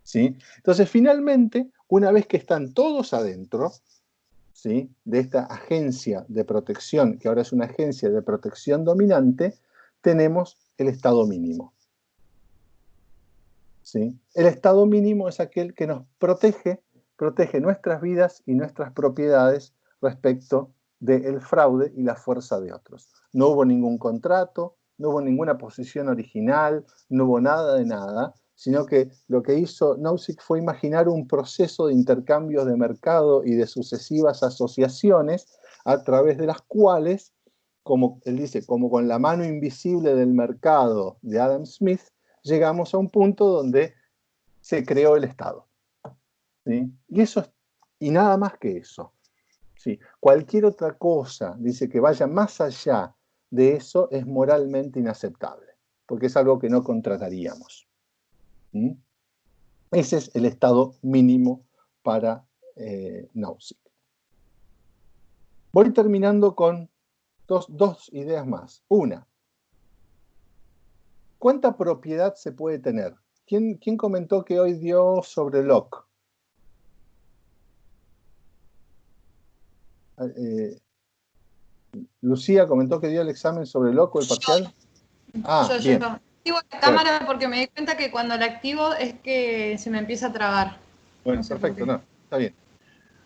¿sí? Entonces, finalmente, una vez que están todos adentro, ¿sí?, de esta agencia de protección, que ahora es una agencia de protección dominante, tenemos el estado mínimo, ¿sí? El estado mínimo es aquel que nos protege nuestras vidas y nuestras propiedades respecto del fraude y la fuerza de otros. No hubo ningún contrato, no hubo ninguna posición original, no hubo nada de nada, sino que lo que hizo Nozick fue imaginar un proceso de intercambios de mercado y de sucesivas asociaciones a través de las cuales, como él dice, como con la mano invisible del mercado de Adam Smith, llegamos a un punto donde se creó el Estado, ¿sí? Y nada más que eso, ¿sí? Cualquier otra cosa, dice, que vaya más allá de eso es moralmente inaceptable, porque es algo que no contrataríamos. ¿Mm? Ese es el estado mínimo para Nozick. Voy terminando con dos ideas más. Una, ¿cuánta propiedad se puede tener? ¿Quién comentó que hoy dio sobre Locke? Lucía comentó que dio el examen sobre Locke o el parcial. Bien. Activo la cámara porque me di cuenta que cuando la activo es que se me empieza a trabar. Bueno, no sé, perfecto, no, está bien.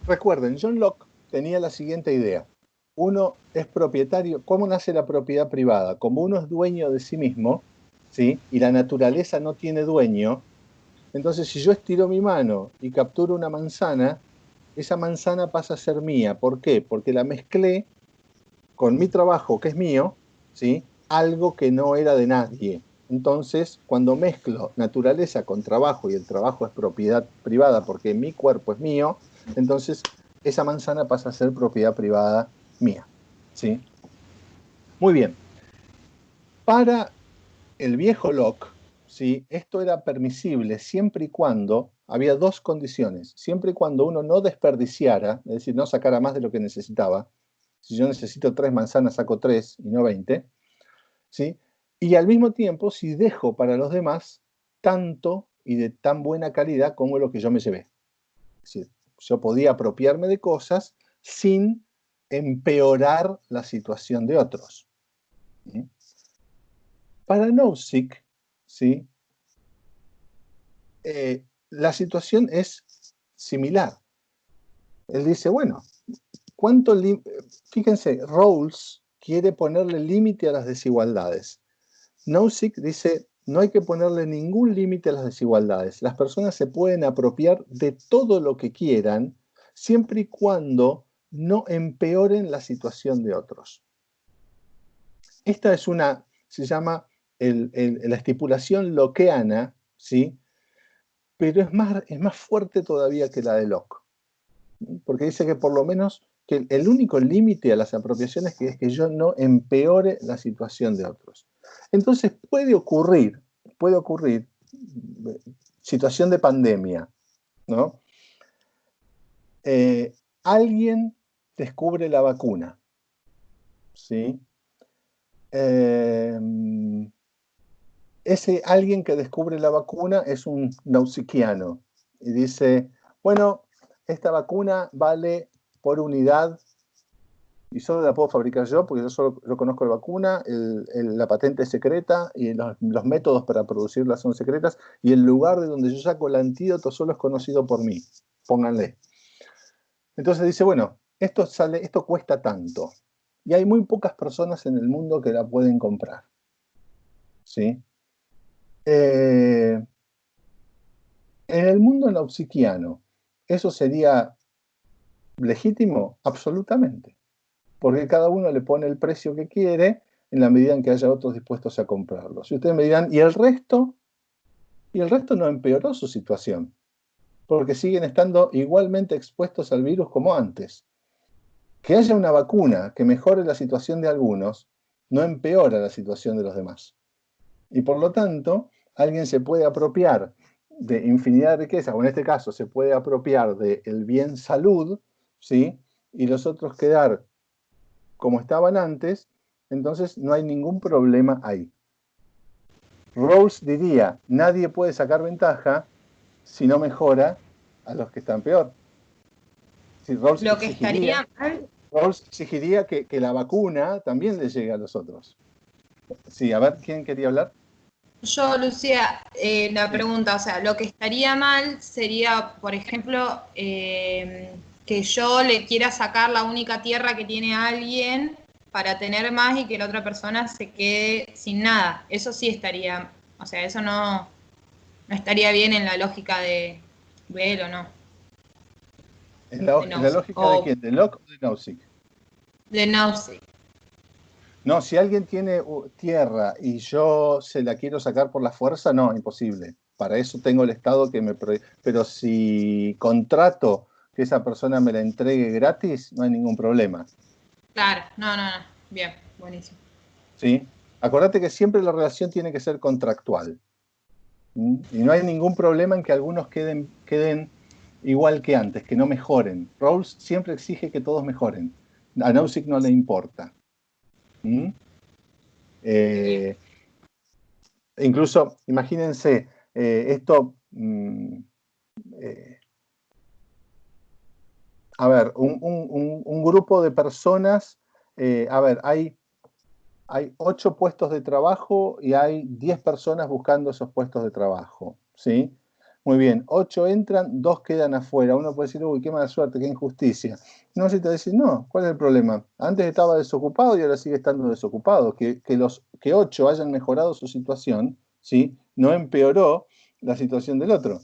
Recuerden, John Locke tenía la siguiente idea. Uno es propietario. ¿Cómo nace la propiedad privada? Como uno es dueño de sí mismo, ¿sí?, y la naturaleza no tiene dueño, entonces si yo estiro mi mano y capturo una manzana, esa manzana pasa a ser mía. ¿Por qué? Porque la mezclé con mi trabajo, que es mío, ¿sí?, algo que no era de nadie. Entonces, cuando mezclo naturaleza con trabajo, y el trabajo es propiedad privada porque mi cuerpo es mío, entonces esa manzana pasa a ser propiedad privada mía, ¿sí? Muy bien. Para el viejo Locke, ¿sí?, esto era permisible siempre y cuando había dos condiciones. Siempre y cuando uno no desperdiciara, es decir, no sacara más de lo que necesitaba. Si yo necesito 3 manzanas, saco 3 y no 20, ¿sí? Y al mismo tiempo, si dejo para los demás tanto y de tan buena calidad como lo que yo me llevé. Es decir, yo podía apropiarme de cosas sin empeorar la situación de otros. ¿Sí? Para Nozick, ¿sí?, la situación es similar. Él dice, bueno, fíjense, Rawls quiere ponerle límite a las desigualdades. Nozick dice, no hay que ponerle ningún límite a las desigualdades. Las personas se pueden apropiar de todo lo que quieran, siempre y cuando no empeoren la situación de otros. Esta es se llama la estipulación lockeana, ¿sí?, pero es más fuerte todavía que la de Locke, porque dice que por lo menos que el único límite a las apropiaciones es que yo no empeore la situación de otros. Entonces puede ocurrir situación de pandemia, ¿no? Alguien descubre la vacuna, ¿sí? Ese alguien que descubre la vacuna es un nausickiano y dice, bueno, esta vacuna vale por unidad y solo la puedo fabricar yo porque yo conozco la vacuna, la patente es secreta y los métodos para producirla son secretas y el lugar de donde yo saco el antídoto solo es conocido por mí, pónganle. Entonces dice, bueno, esto cuesta tanto y hay muy pocas personas en el mundo que la pueden comprar. ¿sí? En el mundo naupsiquiano, ¿eso sería legítimo? Absolutamente. Porque cada uno le pone el precio que quiere en la medida en que haya otros dispuestos a comprarlo. Si ustedes me dirán, ¿y el resto? Y el resto no empeoró su situación, porque siguen estando igualmente expuestos al virus como antes. Que haya una vacuna que mejore la situación de algunos, no empeora la situación de los demás. Y por lo tanto, alguien se puede apropiar de infinidad de riquezas, o en este caso se puede apropiar del bien salud, ¿sí? Y los otros quedar como estaban antes, entonces no hay ningún problema ahí. Rawls diría, nadie puede sacar ventaja si no mejora a los que están peor. Si Rawls Lo que estaría mal. Rawls exigiría que la vacuna también le llegue a los otros. Sí, a ver, ¿quién quería hablar? Yo, Lucía, la pregunta, o sea, lo que estaría mal sería, por ejemplo, que yo le quiera sacar la única tierra que tiene alguien para tener más y que la otra persona se quede sin nada. Eso sí estaría, o sea, eso no estaría bien en la lógica de él o no. ¿En la lógica de quién? ¿De Locke o de Nozick? De Nozick. No, si alguien tiene tierra y yo se la quiero sacar por la fuerza, no, imposible. Para eso tengo el Estado que me... Pero si contrato que esa persona me la entregue gratis, no hay ningún problema. Claro, no. Bien, buenísimo. ¿Sí? Acordate que siempre la relación tiene que ser contractual. Y no hay ningún problema en que algunos queden igual que antes, que no mejoren. Rawls siempre exige que todos mejoren. A Nozick no le importa. Incluso, imagínense, esto, a ver, un grupo de personas, a ver, hay 8 puestos de trabajo y hay 10 personas buscando esos puestos de trabajo, ¿sí? Muy bien, 8 entran, 2 quedan afuera. Uno puede decir, uy, qué mala suerte, qué injusticia. No, si te decís, no, ¿cuál es el problema? Antes estaba desocupado y ahora sigue estando desocupado. Que 8 hayan mejorado su situación, ¿sí? No empeoró la situación del otro.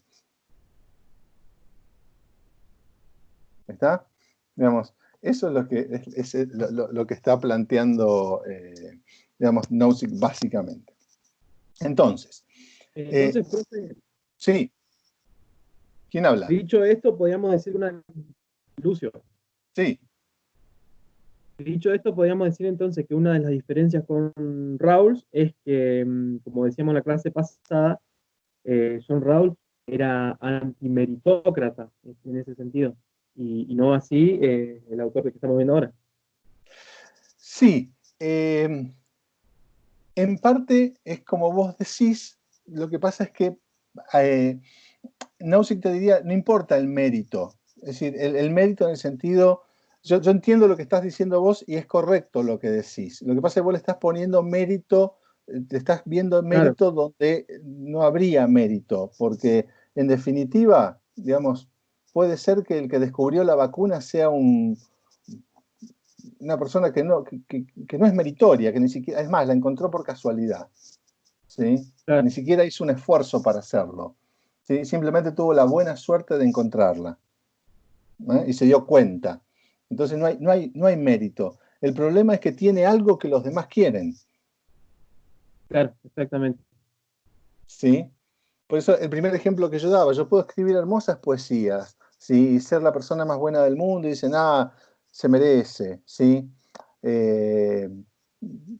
¿Está? Digamos, eso es lo que está planteando, digamos, Nozick básicamente. Entonces, profe, sí. ¿Quién habla? Dicho esto, podríamos decir Lucio. Sí. Dicho esto, podríamos decir entonces que una de las diferencias con Rawls es que, como decíamos en la clase pasada, John Rawls era antimeritócrata en ese sentido, y no así el autor que estamos viendo ahora. Sí. En parte es como vos decís, lo que pasa es que Nozick te diría, no importa el mérito. Es decir, el mérito en el sentido... Yo entiendo lo que estás diciendo vos y es correcto lo que decís. Lo que pasa es que vos le estás poniendo mérito, te estás viendo mérito donde no habría mérito, porque en definitiva, digamos, puede ser que el que descubrió la vacuna sea una persona que no es meritoria, que ni siquiera, es más, la encontró por casualidad, ¿sí? Claro. Ni siquiera hizo un esfuerzo para hacerlo, ¿sí? Simplemente tuvo la buena suerte de encontrarla, ¿eh? Y se dio cuenta. Entonces no hay mérito. El problema es que tiene algo que los demás quieren. Claro, exactamente. ¿Sí? Por eso el primer ejemplo que yo daba, yo puedo escribir hermosas poesías, ¿sí? Y ser la persona más buena del mundo y dicen, se merece, ¿sí?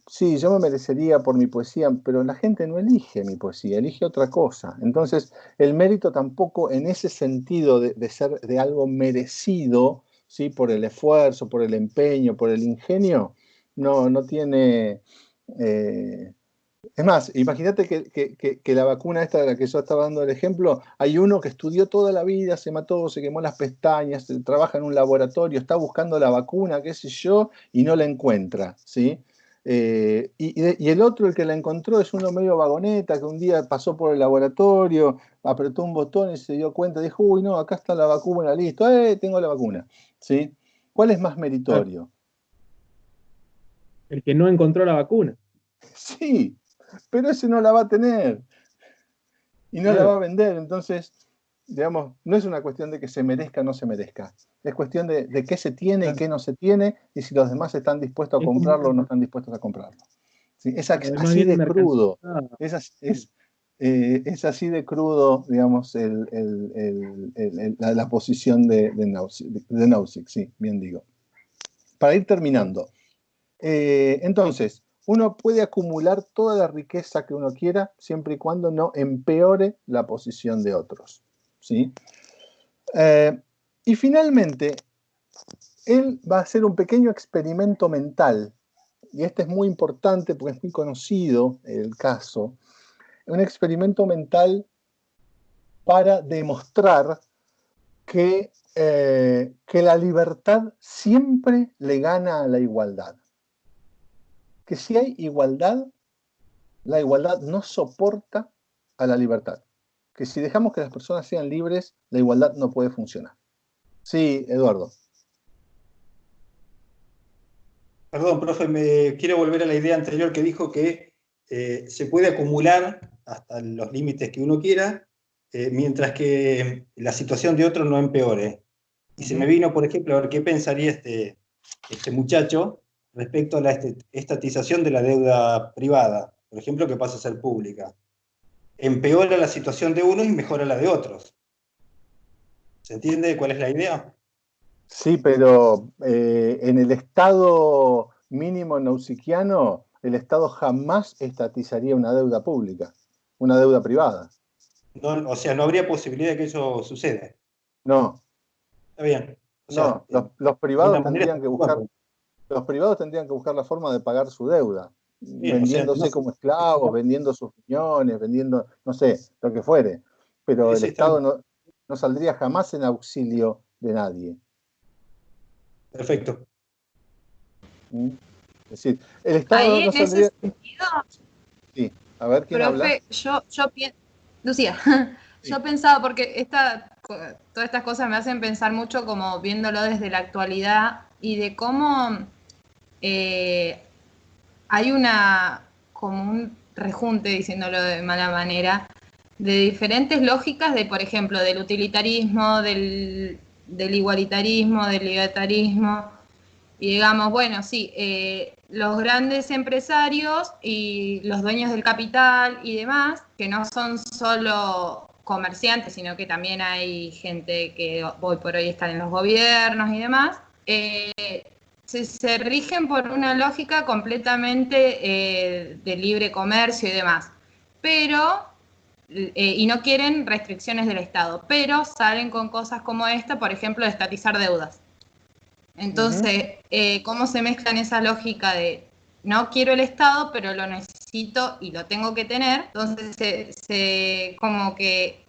Sí, yo me merecería por mi poesía, pero la gente no elige mi poesía, elige otra cosa. Entonces, el mérito tampoco en ese sentido de ser de algo merecido, ¿sí? Por el esfuerzo, por el empeño, por el ingenio, no tiene... es más, imagínate que la vacuna esta de la que yo estaba dando el ejemplo, hay uno que estudió toda la vida, se mató, se quemó las pestañas, trabaja en un laboratorio, está buscando la vacuna, qué sé yo, y no la encuentra, ¿sí? Y el otro, el que la encontró, es uno medio vagoneta, que un día pasó por el laboratorio, apretó un botón y se dio cuenta, dijo, uy, no, acá está la vacuna, listo, tengo la vacuna, ¿sí? ¿Cuál es más meritorio? El que no encontró la vacuna. Sí, pero ese no la va a tener y no la va a vender. Entonces, digamos, no es una cuestión de que se merezca o no se merezca. Es cuestión de qué se tiene y qué no se tiene, y si los demás están dispuestos a comprarlo o no están dispuestos a comprarlo. ¿Sí? Es así de crudo. Es así de crudo, digamos, la posición de Nozick, sí, bien digo. Para ir terminando. Entonces, uno puede acumular toda la riqueza que uno quiera, siempre y cuando no empeore la posición de otros. ¿Sí? Y finalmente, él va a hacer un pequeño experimento mental, y este es muy importante porque es muy conocido el caso, un experimento mental para demostrar que la libertad siempre le gana a la igualdad. Que si hay igualdad, la igualdad no soporta a la libertad. Que si dejamos que las personas sean libres, la igualdad no puede funcionar. Sí, Eduardo. Perdón, profe, me quiero volver a la idea anterior que dijo que se puede acumular hasta los límites que uno quiera, mientras que la situación de otro no empeore. Y se me vino, por ejemplo, a ver qué pensaría este muchacho respecto a la estatización de la deuda privada, por ejemplo, que pasa a ser pública. Empeora la situación de uno y mejora la de otros. ¿Se entiende cuál es la idea? Sí, pero en el Estado mínimo nausickiano, el Estado jamás estatizaría una deuda pública, una deuda privada. No, o sea, no habría posibilidad de que eso suceda. No. Está bien. O sea, no, los privados tendrían que buscar la forma de pagar su deuda, bien, vendiéndose, o sea, no, como esclavos, vendiendo sus riñones, vendiendo, no sé, lo que fuere. Pero el Estado no saldría jamás en auxilio de nadie. Perfecto. Es decir, el Estado ahí no en saldría... ese sentido, sí, a ver quién habla. profe, yo pienso, Lucía, sí. Yo pensaba, porque todas estas cosas me hacen pensar mucho como viéndolo desde la actualidad y de cómo hay como un rejunte, diciéndolo de mala manera, de diferentes lógicas de, por ejemplo, del utilitarismo, del igualitarismo, del libertarismo. Y digamos, bueno, sí, los grandes empresarios y los dueños del capital y demás, que no son solo comerciantes, sino que también hay gente que hoy por hoy están en los gobiernos y demás, se rigen por una lógica completamente de libre comercio y demás. Pero, y no quieren restricciones del Estado, pero salen con cosas como esta, por ejemplo, de estatizar deudas. Entonces, ¿cómo se mezclan esa lógica de no quiero el Estado, pero lo necesito y lo tengo que tener? Entonces, como que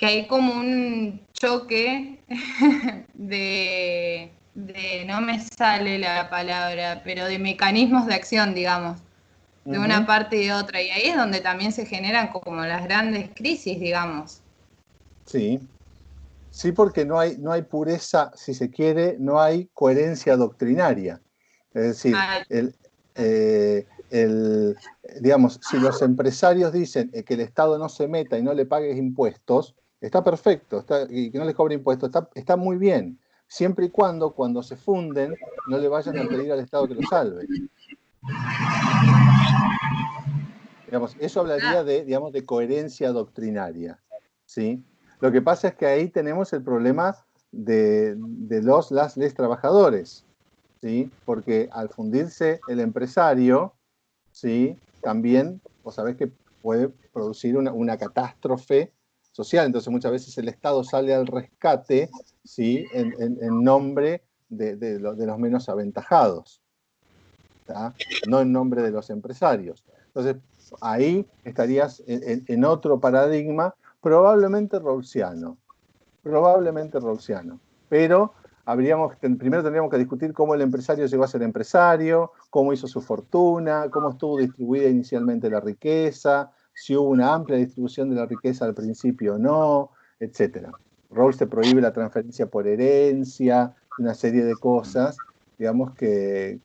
hay como un choque de no me sale la palabra, pero de mecanismos de acción, digamos, de una parte y de otra. Y ahí es donde también se generan como las grandes crisis, digamos. Sí. Sí, porque no hay pureza, si se quiere, no hay coherencia doctrinaria. Es decir, digamos, si los empresarios dicen que el Estado no se meta y no le pague impuestos, está perfecto, y que no les cobre impuestos, está muy bien, siempre y cuando se funden, no le vayan a pedir al Estado que lo salve. Digamos, eso hablaría de coherencia doctrinaria, ¿sí? Lo que pasa es que ahí tenemos el problema de les trabajadores, ¿sí? Porque al fundirse el empresario, ¿sí? También, vos sabés que puede producir una catástrofe social. Entonces muchas veces el Estado sale al rescate, ¿sí? En nombre de los menos aventajados, ¿tá? No en nombre de los empresarios. Entonces ahí estarías en otro paradigma, probablemente rawlsiano, pero primero tendríamos que discutir cómo el empresario llegó a ser empresario, cómo hizo su fortuna, cómo estuvo distribuida inicialmente la riqueza, si hubo una amplia distribución de la riqueza al principio o no, etc. Rawls te prohíbe la transferencia por herencia, una serie de cosas, digamos, que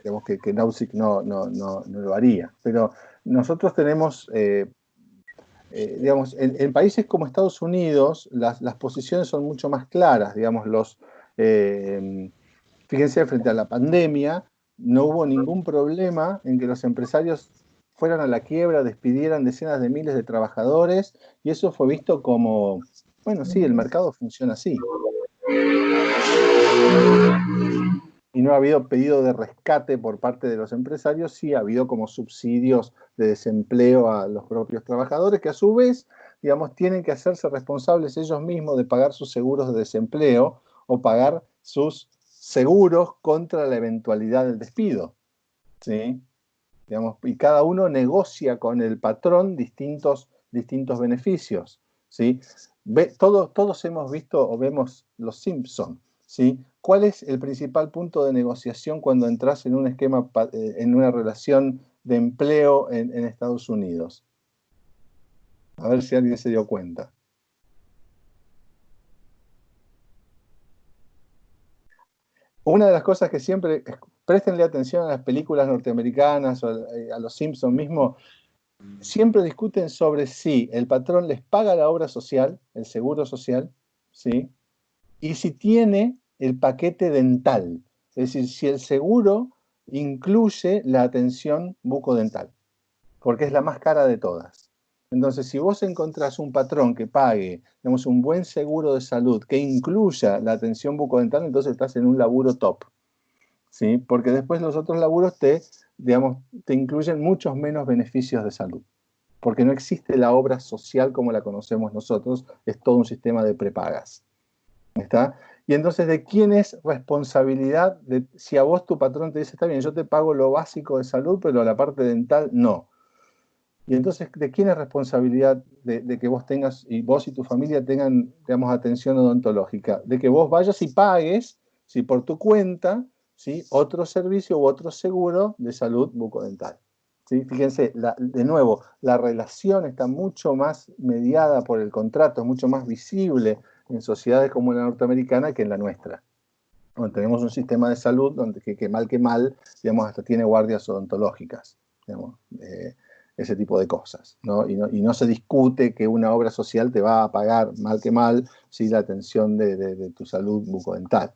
digamos que Nozick no lo haría. Pero nosotros tenemos, digamos, en países como Estados Unidos, las posiciones son mucho más claras, digamos, fíjense, frente a la pandemia, no hubo ningún problema en que los empresarios fueran a la quiebra, despidieran decenas de miles de trabajadores, y eso fue visto como, bueno, sí, el mercado funciona así. Y no ha habido pedido de rescate por parte de los empresarios, sí ha habido como subsidios de desempleo a los propios trabajadores, que a su vez, digamos, tienen que hacerse responsables ellos mismos de pagar sus seguros de desempleo o pagar sus seguros contra la eventualidad del despido, ¿sí? Digamos, y cada uno negocia con el patrón distintos beneficios, ¿sí? Todos hemos visto o vemos Los Simpson, ¿sí? ¿Cuál es el principal punto de negociación cuando entras en un esquema, en una relación de empleo en Estados Unidos? A ver si alguien se dio cuenta. Una de las cosas que siempre, préstenle atención a las películas norteamericanas o a los Simpsons mismo, siempre discuten sobre si el patrón les paga la obra social, el seguro social, ¿sí? Y si tiene el paquete dental, es decir, si el seguro incluye la atención bucodental, porque es la más cara de todas. Entonces, si vos encontrás un patrón que pague, digamos, un buen seguro de salud que incluya la atención bucodental, entonces estás en un laburo top, ¿sí? Porque después los otros laburos te incluyen muchos menos beneficios de salud, porque no existe la obra social como la conocemos nosotros, es todo un sistema de prepagas. ¿Está? Y entonces, ¿de quién es responsabilidad? Si a vos tu patrón te dice, está bien, yo te pago lo básico de salud, pero la parte dental no. Y entonces, ¿de quién es responsabilidad de que vos tengas, y vos y tu familia tengan, digamos, atención odontológica? De que vos vayas y pagues, si por tu cuenta, ¿sí?, otro servicio u otro seguro de salud bucodental. ¿Sí? Fíjense, de nuevo, la relación está mucho más mediada por el contrato, es mucho más visible en sociedades como la norteamericana que en la nuestra, donde tenemos un sistema de salud donde que mal, digamos, hasta tiene guardias odontológicas, digamos, ese tipo de cosas, ¿no? Y no se discute que una obra social te va a pagar mal, ¿sí?, la atención de tu salud bucodental.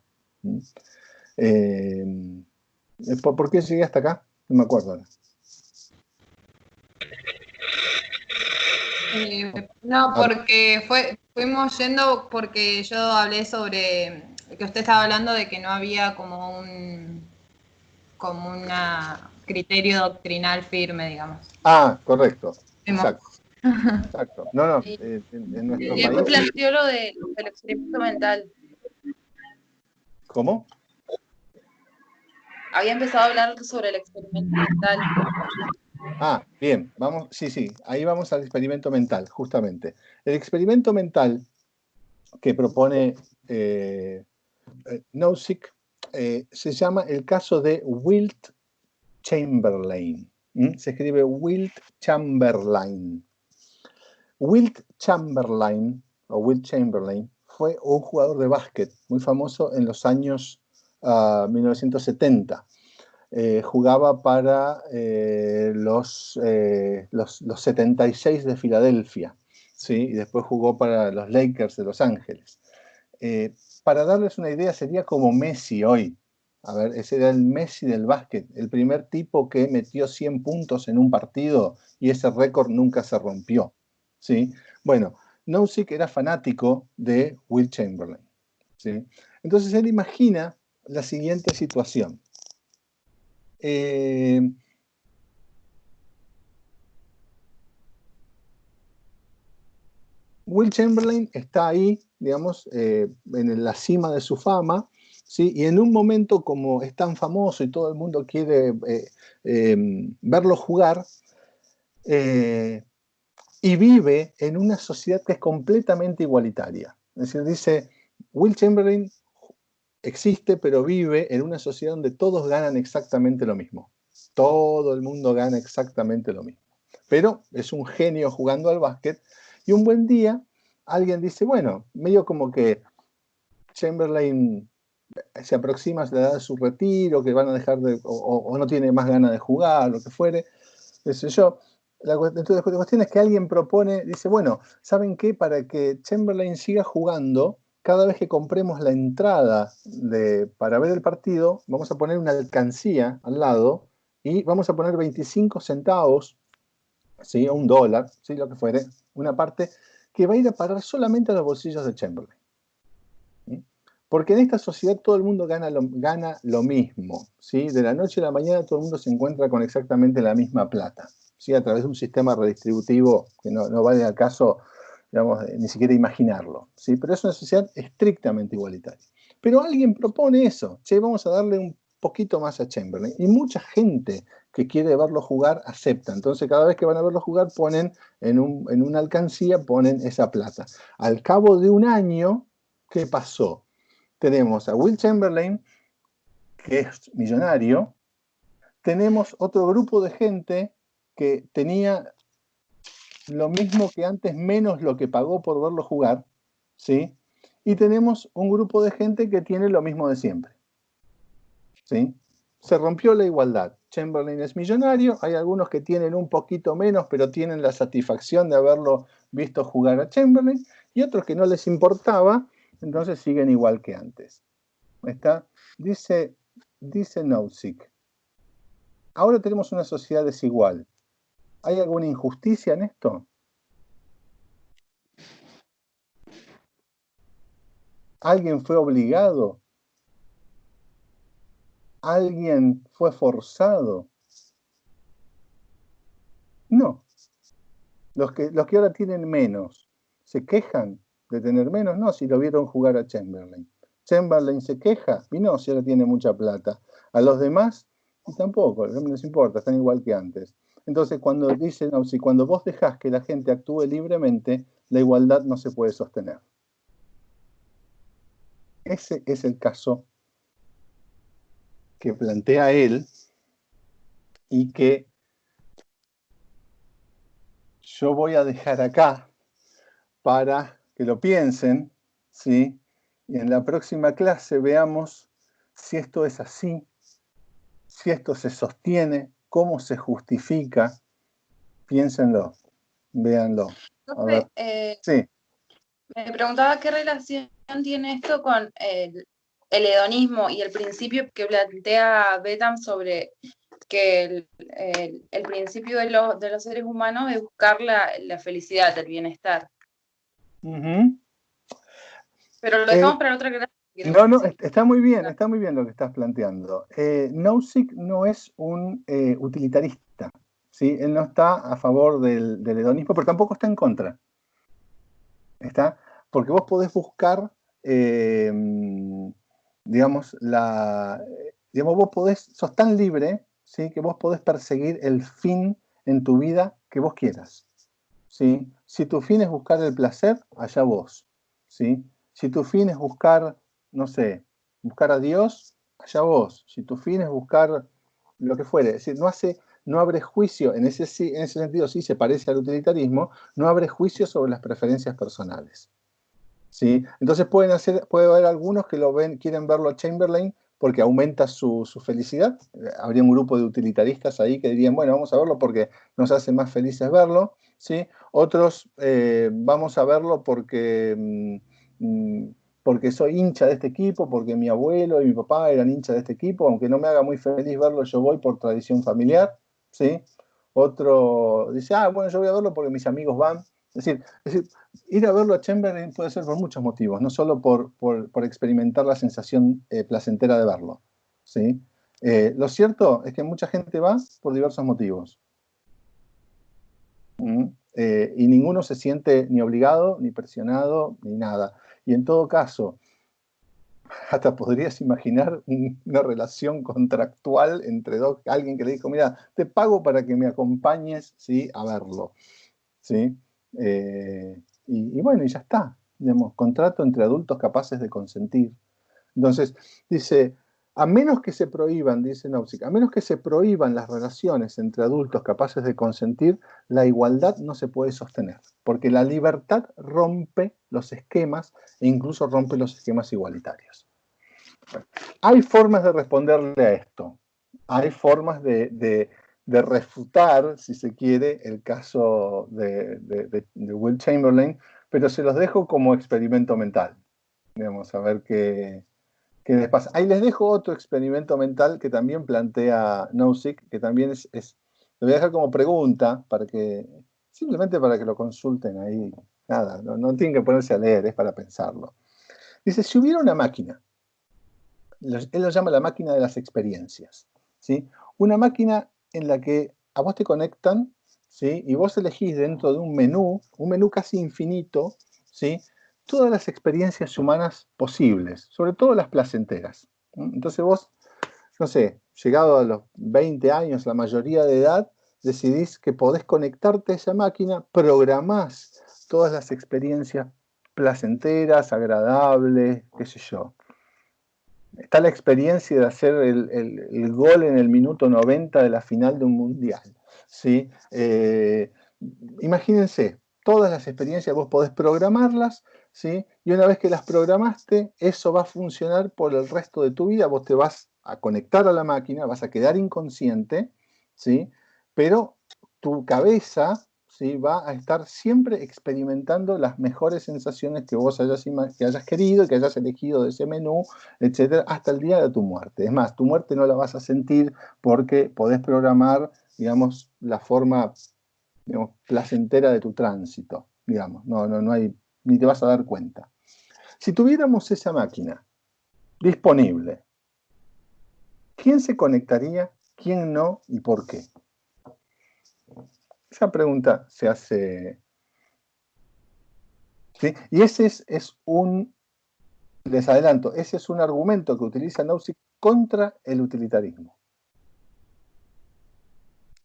¿Por qué llegué hasta acá? No me acuerdo ahora. No, porque fuimos yendo porque yo hablé sobre que usted estaba hablando de que no había como un criterio doctrinal firme, digamos. Ah, correcto. Exacto. No, en nuestro Y después país. planteó lo del experimento mental. ¿Cómo? Había empezado a hablar sobre el experimento mental. Ah, bien, vamos, sí, ahí vamos al experimento mental, justamente. El experimento mental que propone Nozick se llama el caso de Wilt Chamberlain. Se escribe Wilt Chamberlain. Wilt Chamberlain fue un jugador de básquet muy famoso en los años 1970. Jugaba para los 76 de Filadelfia, ¿sí? Y después jugó para los Lakers de Los Ángeles. Para darles una idea, sería como Messi hoy. A ver, ese era el Messi del básquet, el primer tipo que metió 100 puntos en un partido y ese récord nunca se rompió, ¿sí? Bueno, Nozick era fanático de Wilt Chamberlain, ¿sí? Entonces él imagina la siguiente situación. Wilt Chamberlain está ahí, digamos, en la cima de su fama, ¿sí? Y en un momento, como es tan famoso y todo el mundo quiere verlo jugar, y vive en una sociedad que es completamente igualitaria. Es decir, dice, Wilt Chamberlain existe, pero vive en una sociedad donde todos ganan exactamente lo mismo. Todo el mundo gana exactamente lo mismo. Pero es un genio jugando al básquet y un buen día alguien dice, bueno, medio como que Chamberlain se aproxima a la edad de su retiro, que van a dejar de, o no tiene más ganas de jugar, lo que fuere, qué sé yo. Entonces la cuestión es que alguien propone, dice, bueno, ¿saben qué? Para que Chamberlain siga jugando, cada vez que compremos la entrada para ver el partido, vamos a poner una alcancía al lado y vamos a poner 25 centavos, ¿sí? O $1, ¿sí? Lo que fuere, una parte que va a ir a parar solamente a los bolsillos de Chamberlain. ¿Sí? Porque en esta sociedad todo el mundo gana lo mismo, ¿sí? De la noche a la mañana todo el mundo se encuentra con exactamente la misma plata, ¿sí? A través de un sistema redistributivo que no vale al caso, digamos, ni siquiera imaginarlo, ¿sí? Pero es una sociedad estrictamente igualitaria. Pero alguien propone eso, ¿sí? Vamos a darle un poquito más a Chamberlain. Y mucha gente que quiere verlo jugar acepta. Entonces cada vez que van a verlo jugar ponen en una alcancía, ponen esa plata. Al cabo de un año, ¿qué pasó? Tenemos a Will Chamberlain, que es millonario. Tenemos otro grupo de gente que tenía lo mismo que antes, menos lo que pagó por verlo jugar, ¿sí? Y tenemos un grupo de gente que tiene lo mismo de siempre, ¿sí? Se rompió la igualdad. Chamberlain es millonario, hay algunos que tienen un poquito menos, pero tienen la satisfacción de haberlo visto jugar a Chamberlain, y otros que no les importaba, entonces siguen igual que antes. ¿Está? Dice Nozick, ahora tenemos una sociedad desigual. ¿Hay alguna injusticia en esto? ¿Alguien fue obligado? ¿Alguien fue forzado? No. Los que ahora tienen menos, ¿se quejan de tener menos? No, si lo vieron jugar a Chamberlain. Chamberlain se queja, y no, si ahora tiene mucha plata. A los demás, y tampoco, no les importa, están igual que antes. Entonces, cuando dicen, no, si cuando vos dejás que la gente actúe libremente, la igualdad no se puede sostener. Ese es el caso que plantea él y que yo voy a dejar acá para que lo piensen, ¿sí? Y en la próxima clase veamos si esto es así, si esto se sostiene, cómo se justifica. Piénsenlo, véanlo. A ver. Sí. Me preguntaba qué relación tiene esto con el hedonismo y el principio que plantea Bentham sobre que el principio de los seres humanos es buscar la felicidad, el bienestar. Uh-huh. Pero lo dejamos para otra clase. No, está muy bien lo que estás planteando. Nozick no es un utilitarista, ¿sí? Él no está a favor del hedonismo, pero tampoco está en contra. ¿Está? Porque vos podés buscar, digamos, sos tan libre, ¿sí? Que vos podés perseguir el fin en tu vida que vos quieras, ¿sí? Si tu fin es buscar el placer, allá vos, ¿sí? Si tu fin es buscar, no sé, buscar a Dios, allá vos. Si tu fin es buscar lo que fuere, es decir, no abre juicio, en ese sentido sí se parece al utilitarismo, no abre juicio sobre las preferencias personales, ¿sí? Entonces puede haber algunos que quieren verlo a Chamberlain porque aumenta su felicidad. Habría un grupo de utilitaristas ahí que dirían, bueno, vamos a verlo porque nos hace más felices verlo, ¿sí? Otros, vamos a verlo porque soy hincha de este equipo, porque mi abuelo y mi papá eran hinchas de este equipo, aunque no me haga muy feliz verlo, yo voy por tradición familiar, ¿sí? Otro dice, bueno, yo voy a verlo porque mis amigos van. Es decir, ir a verlo a Chamberlain puede ser por muchos motivos, no solo por experimentar la sensación placentera de verlo, ¿sí? Lo cierto es que mucha gente va por diversos motivos. Y ninguno se siente ni obligado, ni presionado, ni nada. Y en todo caso, hasta podrías imaginar una relación contractual entre alguien que le dijo, mira, te pago para que me acompañes, ¿sí? A verlo, ¿sí? Y bueno, y ya está. Digamos, contrato entre adultos capaces de consentir. Entonces, dice, a menos que se prohíban, dice Nozick, a menos que se prohíban las relaciones entre adultos capaces de consentir, la igualdad no se puede sostener, porque la libertad rompe los esquemas e incluso rompe los esquemas igualitarios. Hay formas de responderle a esto. Hay formas de refutar, si se quiere, el caso de Will Chamberlain, pero se los dejo como experimento mental. Vamos a ver qué les pasa. Ahí les dejo otro experimento mental que también plantea Nozick, que también lo voy a dejar como pregunta, simplemente para que lo consulten ahí. Nada, no tienen que ponerse a leer, es para pensarlo. Dice, si hubiera una máquina, él lo llama la máquina de las experiencias, ¿sí? Una máquina en la que a vos te conectan, ¿sí? Y vos elegís dentro de un menú casi infinito, ¿sí? Todas las experiencias humanas posibles, sobre todo las placenteras. Entonces vos, no sé, llegado a los 20 años, la mayoría de edad, decidís que podés conectarte a esa máquina, programás todas las experiencias placenteras, agradables, qué sé yo. Está la experiencia de hacer el gol en el minuto 90 de la final de un mundial, ¿sí? Imagínense, todas las experiencias vos podés programarlas, ¿sí? Y una vez que las programaste, eso va a funcionar por el resto de tu vida. Vos te vas a conectar a la máquina, vas a quedar inconsciente, ¿sí? Pero tu cabeza, ¿sí? Va a estar siempre experimentando las mejores sensaciones que vos que hayas querido, que hayas elegido de ese menú, etcétera, hasta el día de tu muerte. Es más, tu muerte no la vas a sentir porque podés programar, digamos, la forma, digamos, placentera de tu tránsito, digamos, no hay, ni te vas a dar cuenta. Si tuviéramos esa máquina disponible, ¿quién se conectaría, quién no y por qué? Esa pregunta se hace, ¿sí? Y ese es un, les adelanto, ese es un argumento que utiliza Nozick contra el utilitarismo.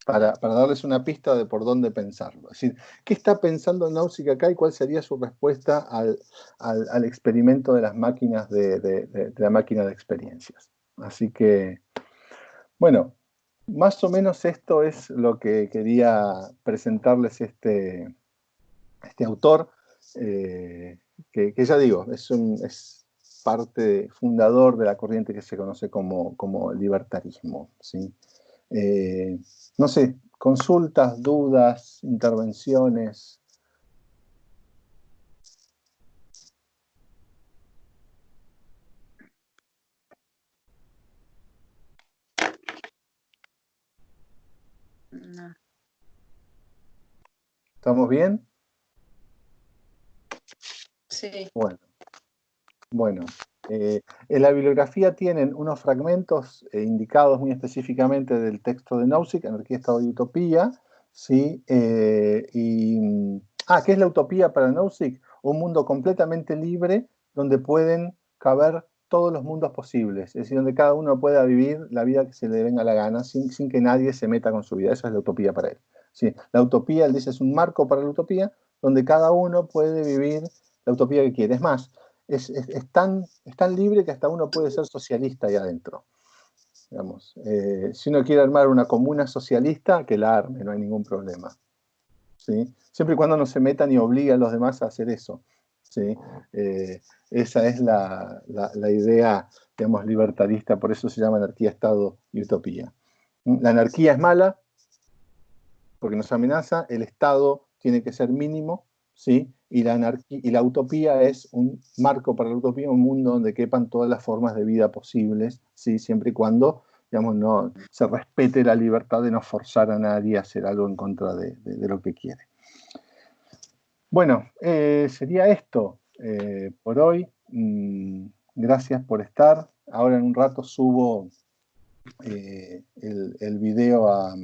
Para darles una pista de por dónde pensarlo. Es decir, ¿qué está pensando Nozick acá y cuál sería su respuesta al experimento de las máquinas de la máquina de experiencias? Así que, bueno, más o menos esto es lo que quería presentarles este autor, que ya digo, es parte fundador de la corriente que se conoce como libertarismo, ¿sí? No sé, consultas, dudas, intervenciones. No. ¿Estamos bien? Sí. Bueno. En la bibliografía tienen unos fragmentos indicados muy específicamente del texto de Nozick, Anarquía, Estado y Utopía, ¿sí? ¿Qué es la utopía para Nozick? Un mundo completamente libre donde pueden caber todos los mundos posibles, es decir, donde cada uno pueda vivir la vida que se le venga la gana sin que nadie se meta con su vida. Esa es la utopía para él. ¿Sí? La utopía, él dice, es un marco para la utopía donde cada uno puede vivir la utopía que quiere. Es más, es tan libre que hasta uno puede ser socialista ahí adentro. Digamos, si uno quiere armar una comuna socialista, que la arme, no hay ningún problema. ¿Sí? Siempre y cuando no se metan y obliguen a los demás a hacer eso. ¿Sí? Esa es la idea, digamos, libertarista, por eso se llama anarquía, Estado y utopía. La anarquía es mala porque nos amenaza, el Estado tiene que ser mínimo, ¿sí? Y la utopía es un marco para la utopía, un mundo donde quepan todas las formas de vida posibles, ¿sí? Siempre y cuando, digamos, no se respete la libertad de no forzar a nadie a hacer algo en contra de lo que quiere. Bueno, sería esto por hoy. Gracias por estar. Ahora en un rato subo el video a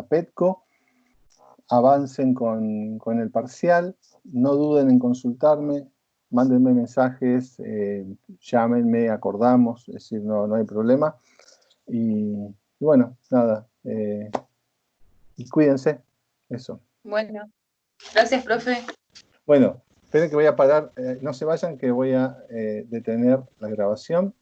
Petco. Avancen con el parcial, no duden en consultarme, mándenme mensajes, llámenme, acordamos, es decir, no hay problema. Y bueno, nada, y cuídense, eso. Bueno, gracias, profe. Bueno, esperen que voy a parar, no se vayan que voy a detener la grabación.